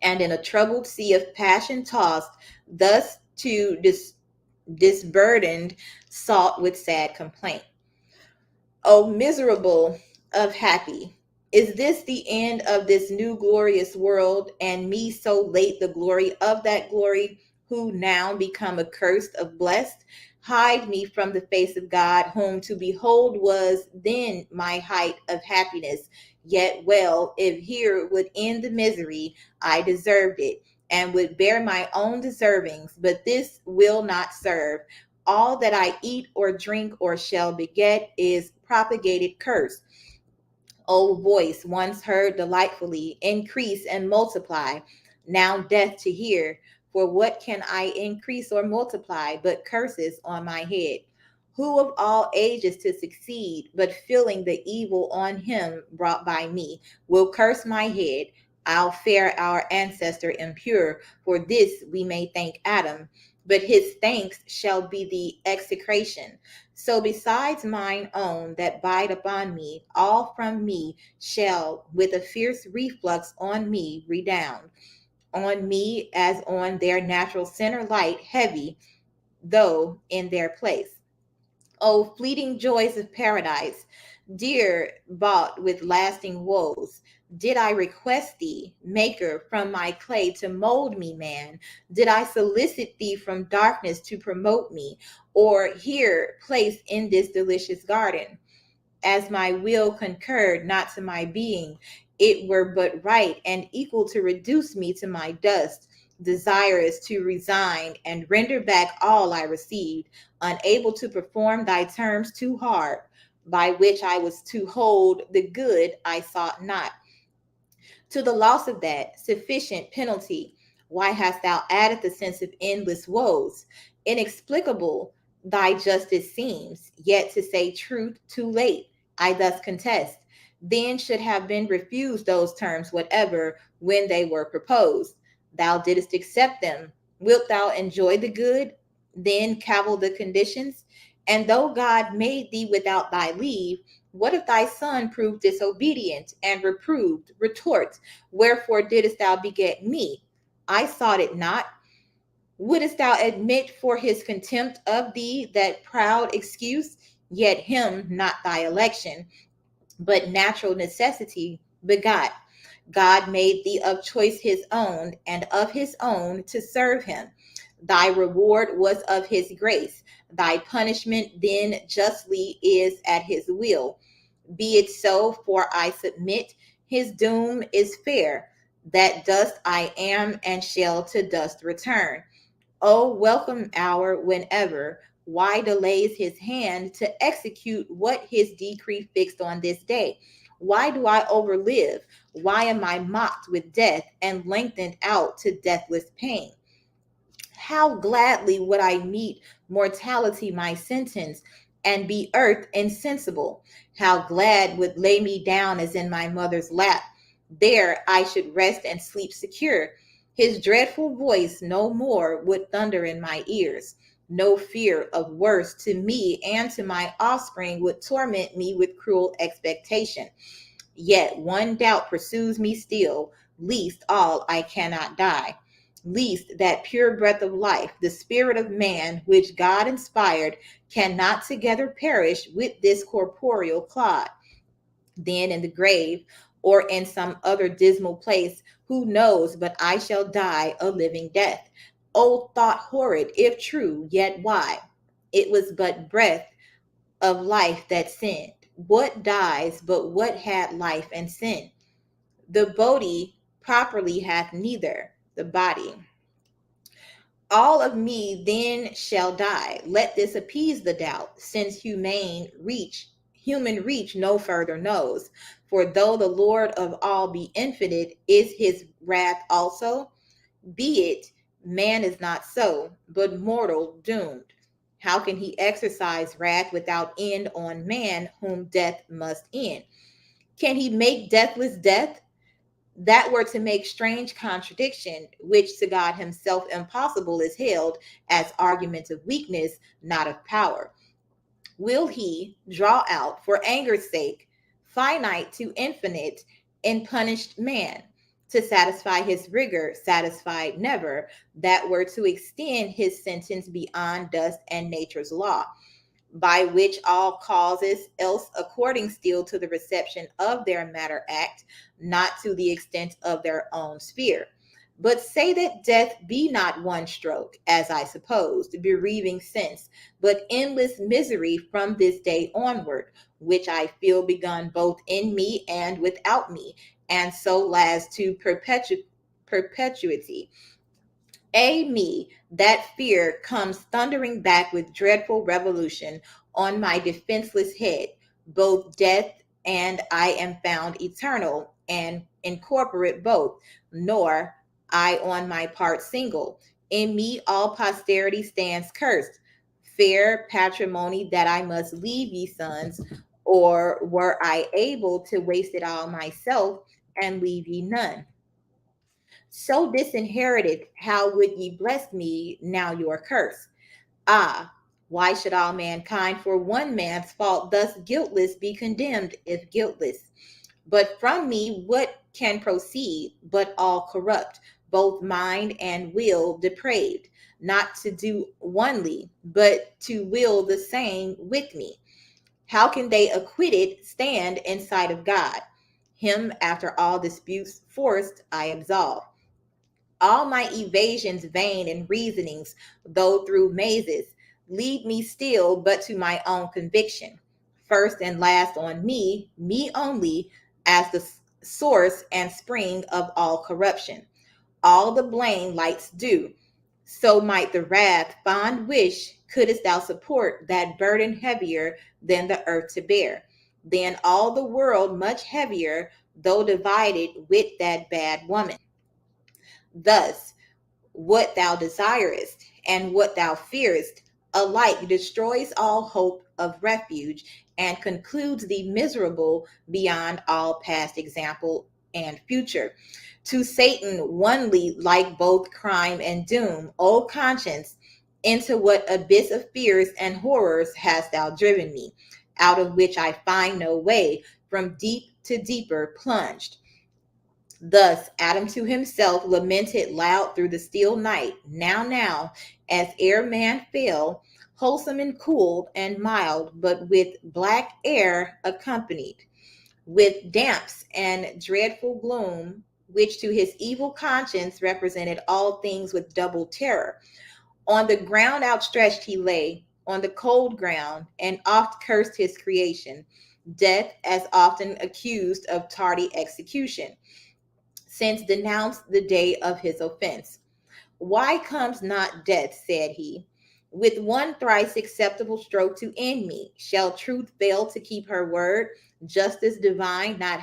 and in a troubled sea of passion tossed, thus to disburdened, sought with sad complaint. O miserable of happy, is this the end of this new glorious world, and me so late the glory of that glory, who now become accursed of blessed? Hide me from the face of God, whom to behold was then my height of happiness. Yet well, if here would end the misery, I deserved it, and would bear my own deservings, but this will not serve. All that I eat or drink or shall beget is propagated curse. O voice once heard delightfully, increase and multiply, now death to hear. For what can I increase or multiply but curses on my head? Who of all ages to succeed, but feeling the evil on him brought by me, will curse my head? I'll fare our ancestor impure, for this we may thank Adam, but his thanks shall be the execration. So besides mine own that bide upon me, all from me shall with a fierce reflux on me redound, on me as on their natural center light heavy, though in their place. O fleeting joys of paradise, dear bought with lasting woes, did I request thee, maker, from my clay to mold me, man? Did I solicit thee from darkness to promote me, or here placed in this delicious garden? As my will concurred not to my being, it were but right and equal to reduce me to my dust, desirous to resign and render back all I received, unable to perform thy terms too hard, by which I was to hold the good I sought not. To the loss of that sufficient penalty, why hast thou added the sense of endless woes? Inexplicable thy justice seems, yet to say truth too late, I thus contest. Then should have been refused those terms whatever when they were proposed. Thou didst accept them. Wilt thou enjoy the good? Then cavil the conditions? And though God made thee without thy leave, what if thy son proved disobedient and reproved? Retort, wherefore didst thou beget me? I sought it not. Wouldst thou admit for his contempt of thee that proud excuse? Yet him not thy election, but natural necessity begot. God made thee of choice his own, and of his own to serve him. Thy reward was of his grace. Thy punishment then justly is at his will. Be it so, for I submit, his doom is fair. That dust I am, and shall to dust return. O welcome hour whenever. Why delays his hand to execute what his decree fixed on this day? Why do I overlive? Why am I mocked with death and lengthened out to deathless pain? How gladly would I meet mortality my sentence, and be earth insensible. How glad would lay me down as in my mother's lap. There I should rest and sleep secure. His dreadful voice no more would thunder in my ears. No fear of worse to me and to my offspring would torment me with cruel expectation. Yet one doubt pursues me still, least all I cannot die. Least that pure breath of life, the spirit of man, which God inspired, cannot together perish with this corporeal clod. Then in the grave, or in some other dismal place, who knows but I shall die a living death? O thought horrid, if true, yet why? It was but breath of life that sinned. What dies but what had life and sin? The body properly hath neither, the body. All of me then shall die. Let this appease the doubt, since human reach no further knows. For though the Lord of all be infinite, is his wrath also? Be it, man is not so, but mortal doomed. How can he exercise wrath without end on man, whom death must end? Can he make deathless death? That were to make strange contradiction, which to God himself impossible is held as argument of weakness, not of power. Will he draw out, for anger's sake, finite to infinite, and punished man, to satisfy his rigor, satisfied never, that were to extend his sentence beyond dust and nature's law? By which all causes, else according still to the reception of their matter act, not to the extent of their own sphere. But say that death be not one stroke, as I supposed, bereaving sense, but endless misery from this day onward, which I feel begun both in me and without me, and so as to perpetuity. Me, that fear comes thundering back with dreadful revolution on my defenseless head, both death and I am found eternal and incorporate both, nor I on my part single. In me all posterity stands cursed. Fair patrimony that I must leave ye sons, or were I able to waste it all myself and leave ye none. So disinherited, how would ye bless me now your curse? Ah, why should all mankind for one man's fault thus guiltless be condemned if guiltless? But from me what can proceed but all corrupt, both mind and will depraved, not to do onely, but to will the same with me? How can they acquitted stand in sight of God? Him after all disputes forced I absolve. All my evasions vain and reasonings, though through mazes, lead me still but to my own conviction. First and last on me, me only, as the source and spring of all corruption. All the blame lights do. So might the wrath fond wish, couldst thou support that burden heavier than the earth to bear, than all the world much heavier, though divided with that bad woman. Thus, what thou desirest and what thou fearest alike destroys all hope of refuge and concludes thee miserable beyond all past example and future. To Satan onely like both crime and doom, O conscience, into what abyss of fears and horrors hast thou driven me, out of which I find no way, from deep to deeper plunged. Thus Adam to himself lamented loud through the still night, now, as ere man fell, wholesome and cool and mild, but with black air accompanied, with damps and dreadful gloom, which to his evil conscience represented all things with double terror. On the ground outstretched he lay, on the cold ground, and oft cursed his creation, death as often accused of tardy execution since denounced the day of his offense. Why comes not death, said he, with one thrice acceptable stroke to end me? Shall truth fail to keep her word? Justice divine not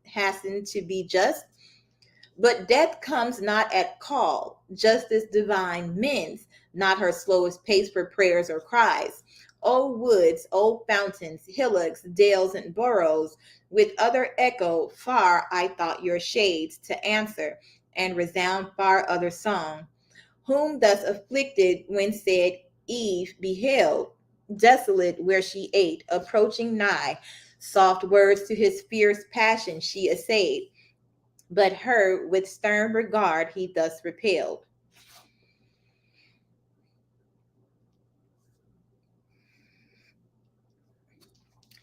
hastened to be just? But death comes not at call. Justice divine mends not her slowest pace for prayers or cries. O woods, O fountains, hillocks, dales, and burrows, with other echo far I thought your shades to answer, and resound far other song. Whom thus afflicted when said Eve beheld, desolate where she ate, approaching nigh. Soft words to his fierce passion she essayed, but her with stern regard he thus repelled.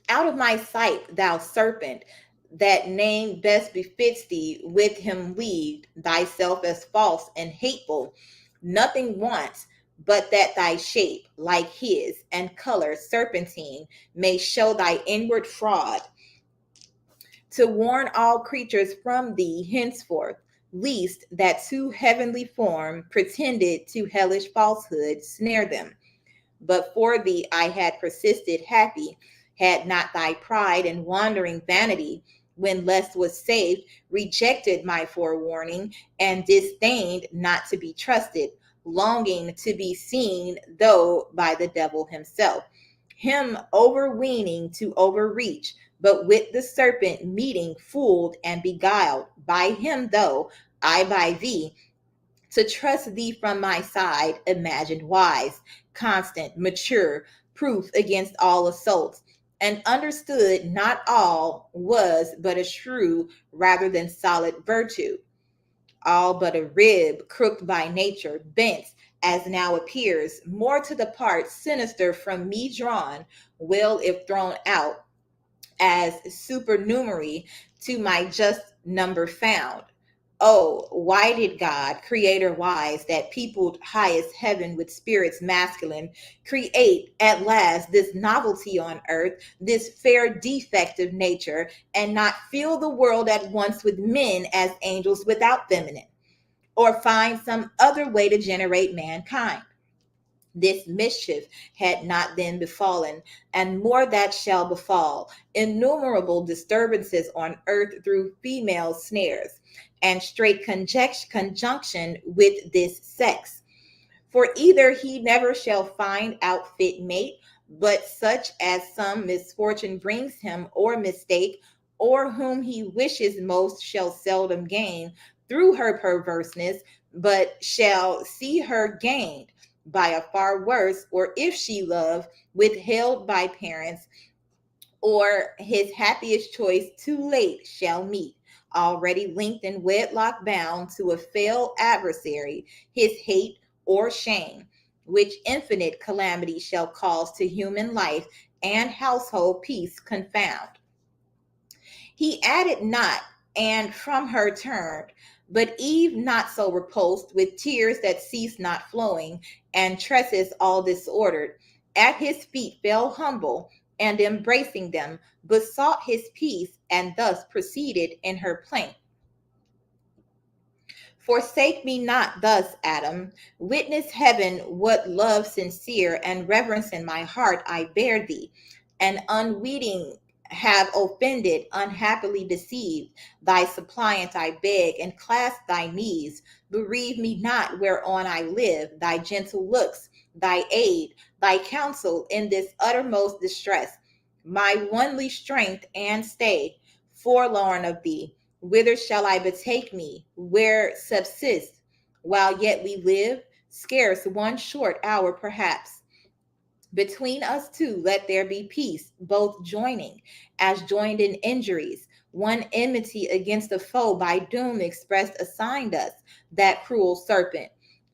Out of my sight, thou serpent, that name best befits thee, with him leagued, thyself as false and hateful, nothing wants but that thy shape, like his, and color serpentine, may show thy inward fraud, to warn all creatures from thee henceforth, least that too heavenly form pretended to hellish falsehood snare them. But for thee I had persisted happy, had not thy pride and wandering vanity, when lest was safe, rejected my forewarning, and disdained not to be trusted, longing to be seen, though by the devil himself, him overweening to overreach, but with the serpent meeting, fooled and beguiled by him, though I by thee, to trust thee from my side, imagined wise, constant, mature, proof against all assaults, and understood not all was but a shrew rather than solid virtue, all but a rib, crooked by nature, bent, as now appears, more to the part sinister from me drawn, will if thrown out, as supernumerary to my just number found. Oh, why did God, creator wise, that peopled highest heaven with spirits masculine, create at last this novelty on earth, this fair defect of nature, and not fill the world at once with men as angels without feminine, or find some other way to generate mankind? This mischief had not then befallen, and more that shall befall, innumerable disturbances on earth through female snares, and straight conjunction with this sex. For either he never shall find out fit mate, but such as some misfortune brings him, or mistake, or whom he wishes most shall seldom gain through her perverseness, but shall see her gained by a far worse, or if she love, withheld by parents, or his happiest choice too late shall meet, already linked in wedlock bound to a fell adversary, his hate or shame, which infinite calamity shall cause to human life and household peace confound. He added not, and from her turned, but Eve not so repulsed, with tears that ceased not flowing, and tresses all disordered, at his feet fell humble, and embracing them, besought his peace, and thus proceeded in her plaint. Forsake me not thus, Adam. Witness heaven what love sincere and reverence in my heart I bear thee, and unwitting have offended, unhappily deceived. Thy suppliant I beg, and clasp thy knees. Bereave me not whereon I live, thy gentle looks, thy aid, thy counsel in this uttermost distress. My only strength and stay, forlorn of thee, whither shall I betake me? Where subsist while yet we live? Scarce one short hour, perhaps. Between us two, let there be peace, both joining, as joined in injuries. One enmity against the foe by doom expressed assigned us, that cruel serpent.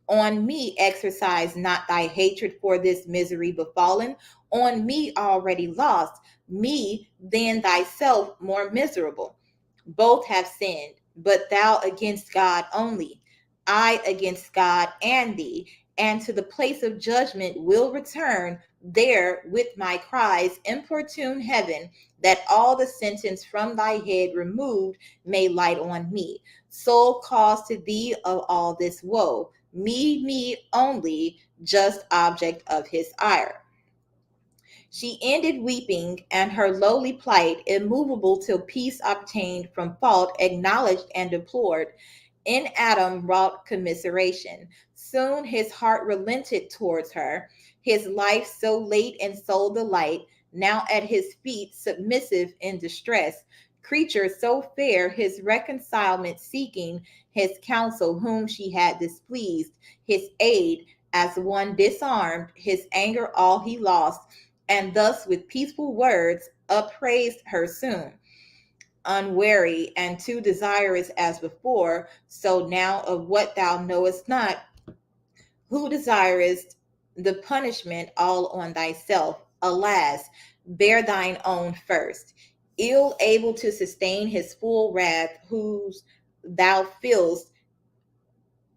On me exercise not thy hatred for this misery befallen, on me already lost, me then thyself more miserable. Both have sinned, but thou against God only, I against God and thee, and to the place of judgment will return, there with my cries importune heaven, that all the sentence from thy head removed may light on me, sole cause to thee of all this woe, me only, just object of his ire. She ended weeping, and her lowly plight, immovable till peace obtained from fault, acknowledged and deplored. In Adam wrought commiseration. Soon his heart relented towards her, his life so late and sole delight, now at his feet submissive in distress. Creature so fair, his reconcilement seeking, his counsel whom she had displeased, his aid as one disarmed, his anger all he lost, and thus with peaceful words upraised her soon. Unwary and too desirous as before, so now of what thou knowest not, who desirest the punishment all on thyself. Alas, bear thine own first. Ill able to sustain his full wrath, whose thou feelst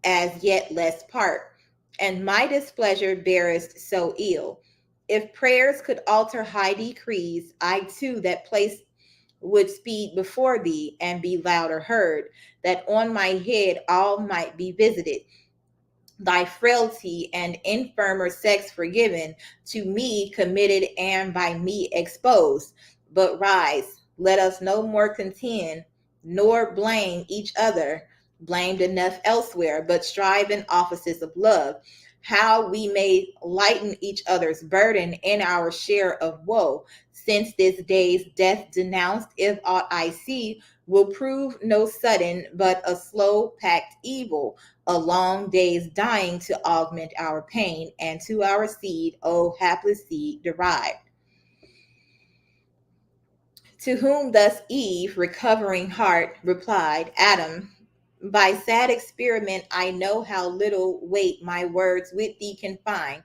as yet less part, and my displeasure bearest so ill. If prayers could alter high decrees, I too that place would speed before thee and be louder heard, that on my head all might be visited, thy frailty and infirmer sex forgiven, to me committed and by me exposed. But rise, let us no more contend, nor blame each other, blamed enough elsewhere, but strive in offices of love, how we may lighten each other's burden in our share of woe, since this day's death denounced, if aught I see, will prove no sudden, but a slow packed evil, a long day's dying to augment our pain, and to our seed, O hapless seed, derived. To whom thus Eve, recovering heart, replied, Adam, by sad experiment I know how little weight my words with thee can find,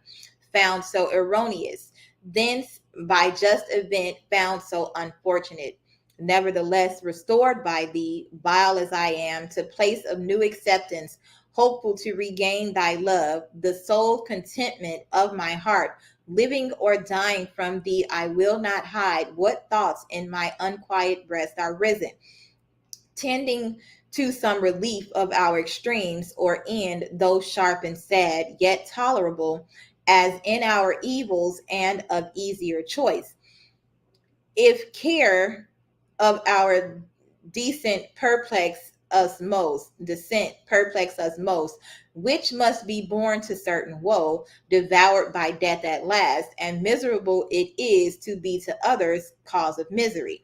found so erroneous, thence by just event found so unfortunate. Nevertheless, restored by thee, vile as I am, to place of new acceptance, hopeful to regain thy love, the sole contentment of my heart, living or dying from thee, I will not hide what thoughts in my unquiet breast are risen, tending to some relief of our extremes, or end, though sharp and sad, yet tolerable, as in our evils and of easier choice. If care of our descent perplex us most, which must be born to certain woe, devoured by death at last, and miserable it is to be to others cause of misery,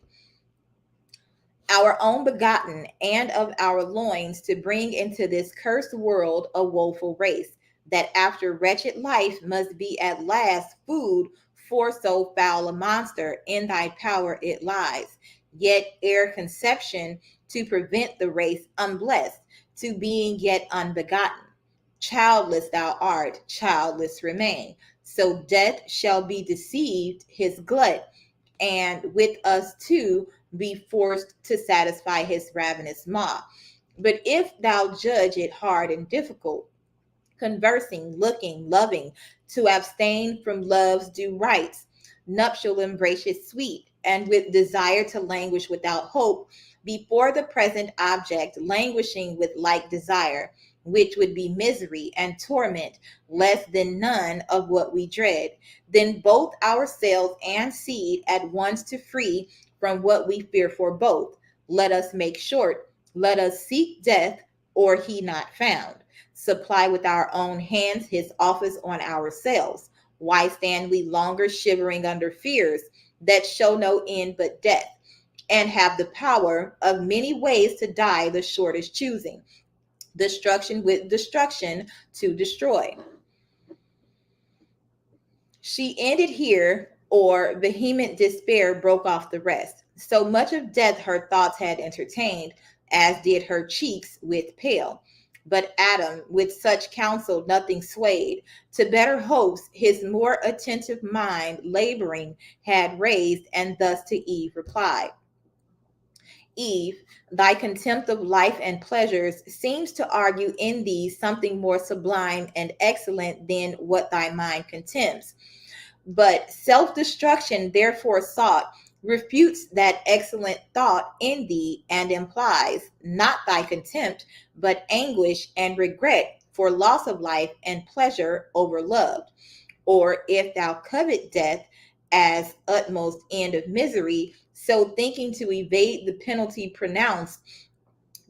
our own begotten, and of our loins, to bring into this cursed world a woeful race, that after wretched life must be at last food for so foul a monster. In thy power it lies, yet ere conception, to prevent the race unblessed, to being yet unbegotten. Childless thou art, childless remain. So death shall be deceived his glut, and with us too be forced to satisfy his ravenous maw. But if thou judge it hard and difficult, conversing, looking, loving, to abstain from love's due rites, nuptial embraces sweet, and with desire to languish without hope before the present object, languishing with like desire, which would be misery and torment less than none of what we dread, then both ourselves and seed at once to free from what we fear for both. Let us make short, let us seek death, or he not found, supply with our own hands his office on ourselves. Why stand we longer shivering under fears that show no end but death, and have the power of many ways to die, the shortest choosing, destruction with destruction to destroy? She ended here, or vehement despair broke off the rest. So much of death her thoughts had entertained, as did her cheeks with pale. But Adam, with such counsel, nothing swayed. To better hopes, his more attentive mind, laboring, had raised, and thus to Eve replied, Eve, thy contempt of life and pleasures seems to argue in thee something more sublime and excellent than what thy mind contemns. But self-destruction therefore sought refutes that excellent thought in thee, and implies not thy contempt, but anguish and regret for loss of life and pleasure overloved. Or if thou covet death as utmost end of misery, so thinking to evade the penalty pronounced,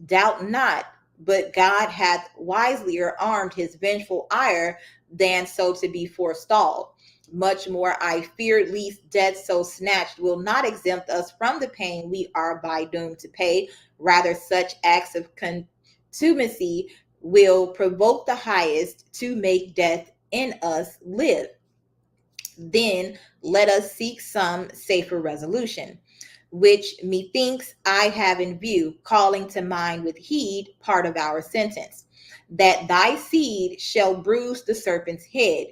doubt not, but God hath wiselier armed his vengeful ire than so to be forestalled. Much more I fear least death so snatched will not exempt us from the pain we are by doomed to pay. Rather, such acts of contumacy will provoke the highest to make death in us live. Then let us seek some safer resolution, which methinks I have in view, calling to mind with heed part of our sentence, that thy seed shall bruise the serpent's head.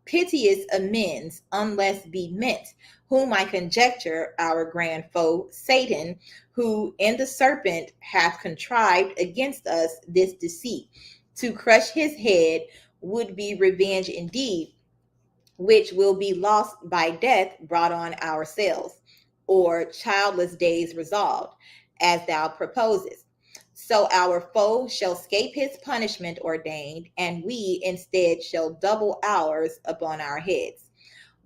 Piteous amends, unless be meant, whom I conjecture our grand foe, Satan, who in the serpent hath contrived against us this deceit, to crush his head, would be revenge indeed, which will be lost by death brought on ourselves, or childless days resolved, as thou proposest. So our foe shall scape his punishment ordained, and we instead shall double ours upon our heads.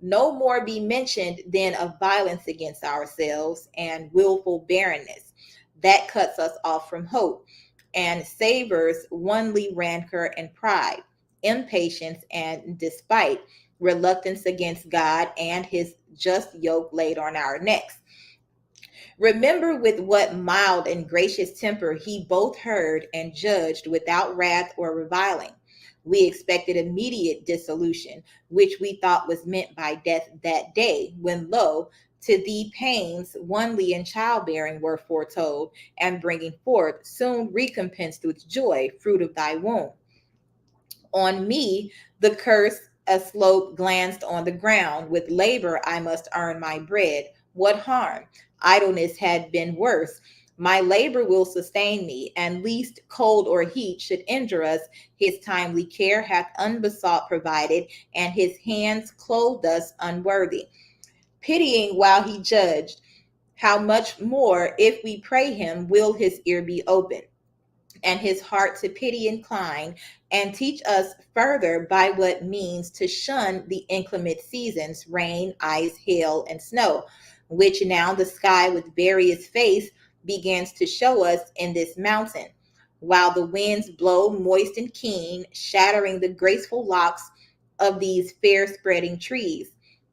No more be mentioned then of violence against ourselves and willful barrenness. That cuts us off from hope and savors only rancor and pride, impatience and despite, reluctance against God and his just yoke laid on our necks. Remember with what mild and gracious temper he both heard and judged without wrath or reviling. We expected immediate dissolution, which we thought was meant by death that day, when lo, to thee pains, only in childbearing, were foretold, and bringing forth, soon recompensed with joy, fruit of thy womb. On me the curse aslope glanced on the ground. With labor I must earn my bread. What harm? Idleness had been worse. My labor will sustain me, and least cold or heat should injure us. His timely care hath unbesought provided, and his hands clothed us unworthy. Pitying while he judged, how much more, if we pray him, will his ear be open, and his heart to pity incline, and teach us further by what means to shun the inclement seasons, rain, ice, hail, and snow, which now the sky with various face begins to show us in this mountain, while the winds blow moist and keen, shattering the graceful locks of these fair spreading trees,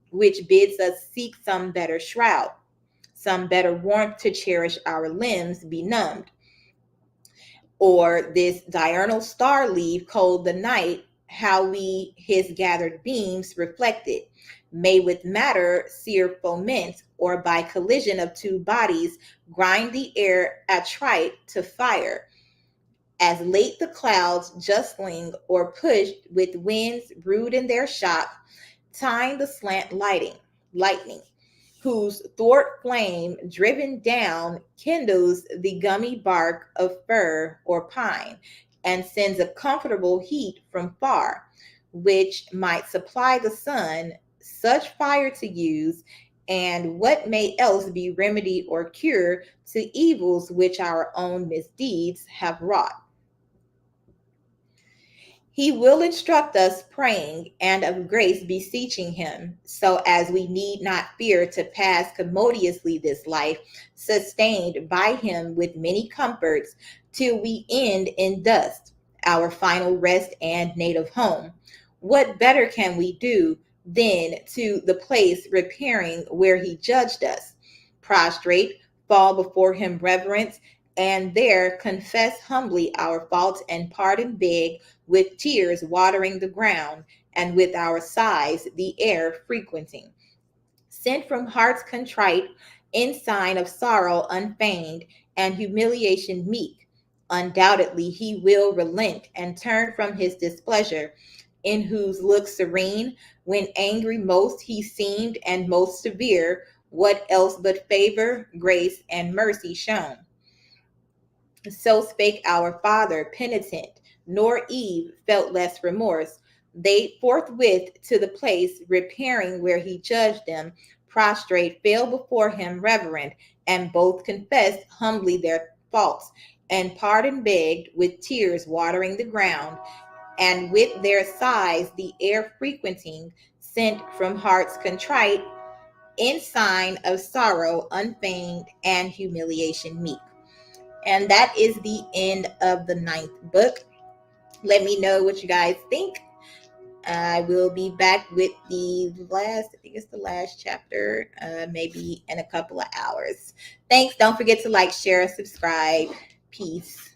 which bids us seek some better shroud, some better warmth to cherish our limbs benumbed, or this diurnal star leave cold the night, how we his gathered beams reflected, may with matter sear foment, or by collision of two bodies grind the air attrite to fire, as late the clouds justling or pushed with winds brewed in their shock, tying the slant lightning, whose thwart flame driven down kindles the gummy bark of fir or pine, and sends a comfortable heat from far, which might supply the sun such fire to use, and what may else be remedy or cure to evils which our own misdeeds have wrought. He will instruct us praying and of grace beseeching him, so as we need not fear to pass commodiously this life, sustained by him with many comforts, till we end in dust, our final rest and native home. What better can we do than to the place repairing where he judged us, prostrate, fall before him reverence, and there confess humbly our faults and pardon beg, with tears watering the ground, and with our sighs the air frequenting. Sent from hearts contrite, in sign of sorrow unfeigned, and humiliation meek. Undoubtedly he will relent and turn from his displeasure, in whose look serene, when angry most he seemed and most severe, what else but favor, grace, and mercy shown. So spake our father penitent, nor Eve felt less remorse. They forthwith to the place repairing where he judged them, prostrate fell before him reverent, and both confessed humbly their faults, and pardon begged with tears watering the ground, and with their sighs the air frequenting, sent from hearts contrite, in sign of sorrow unfeigned and humiliation meek. And that is the end of the 9th book. Let me know what you guys think. I will be back with the last, I think it's the last chapter, maybe in a couple of hours. Thanks. Don't forget to like, share, subscribe. Peace.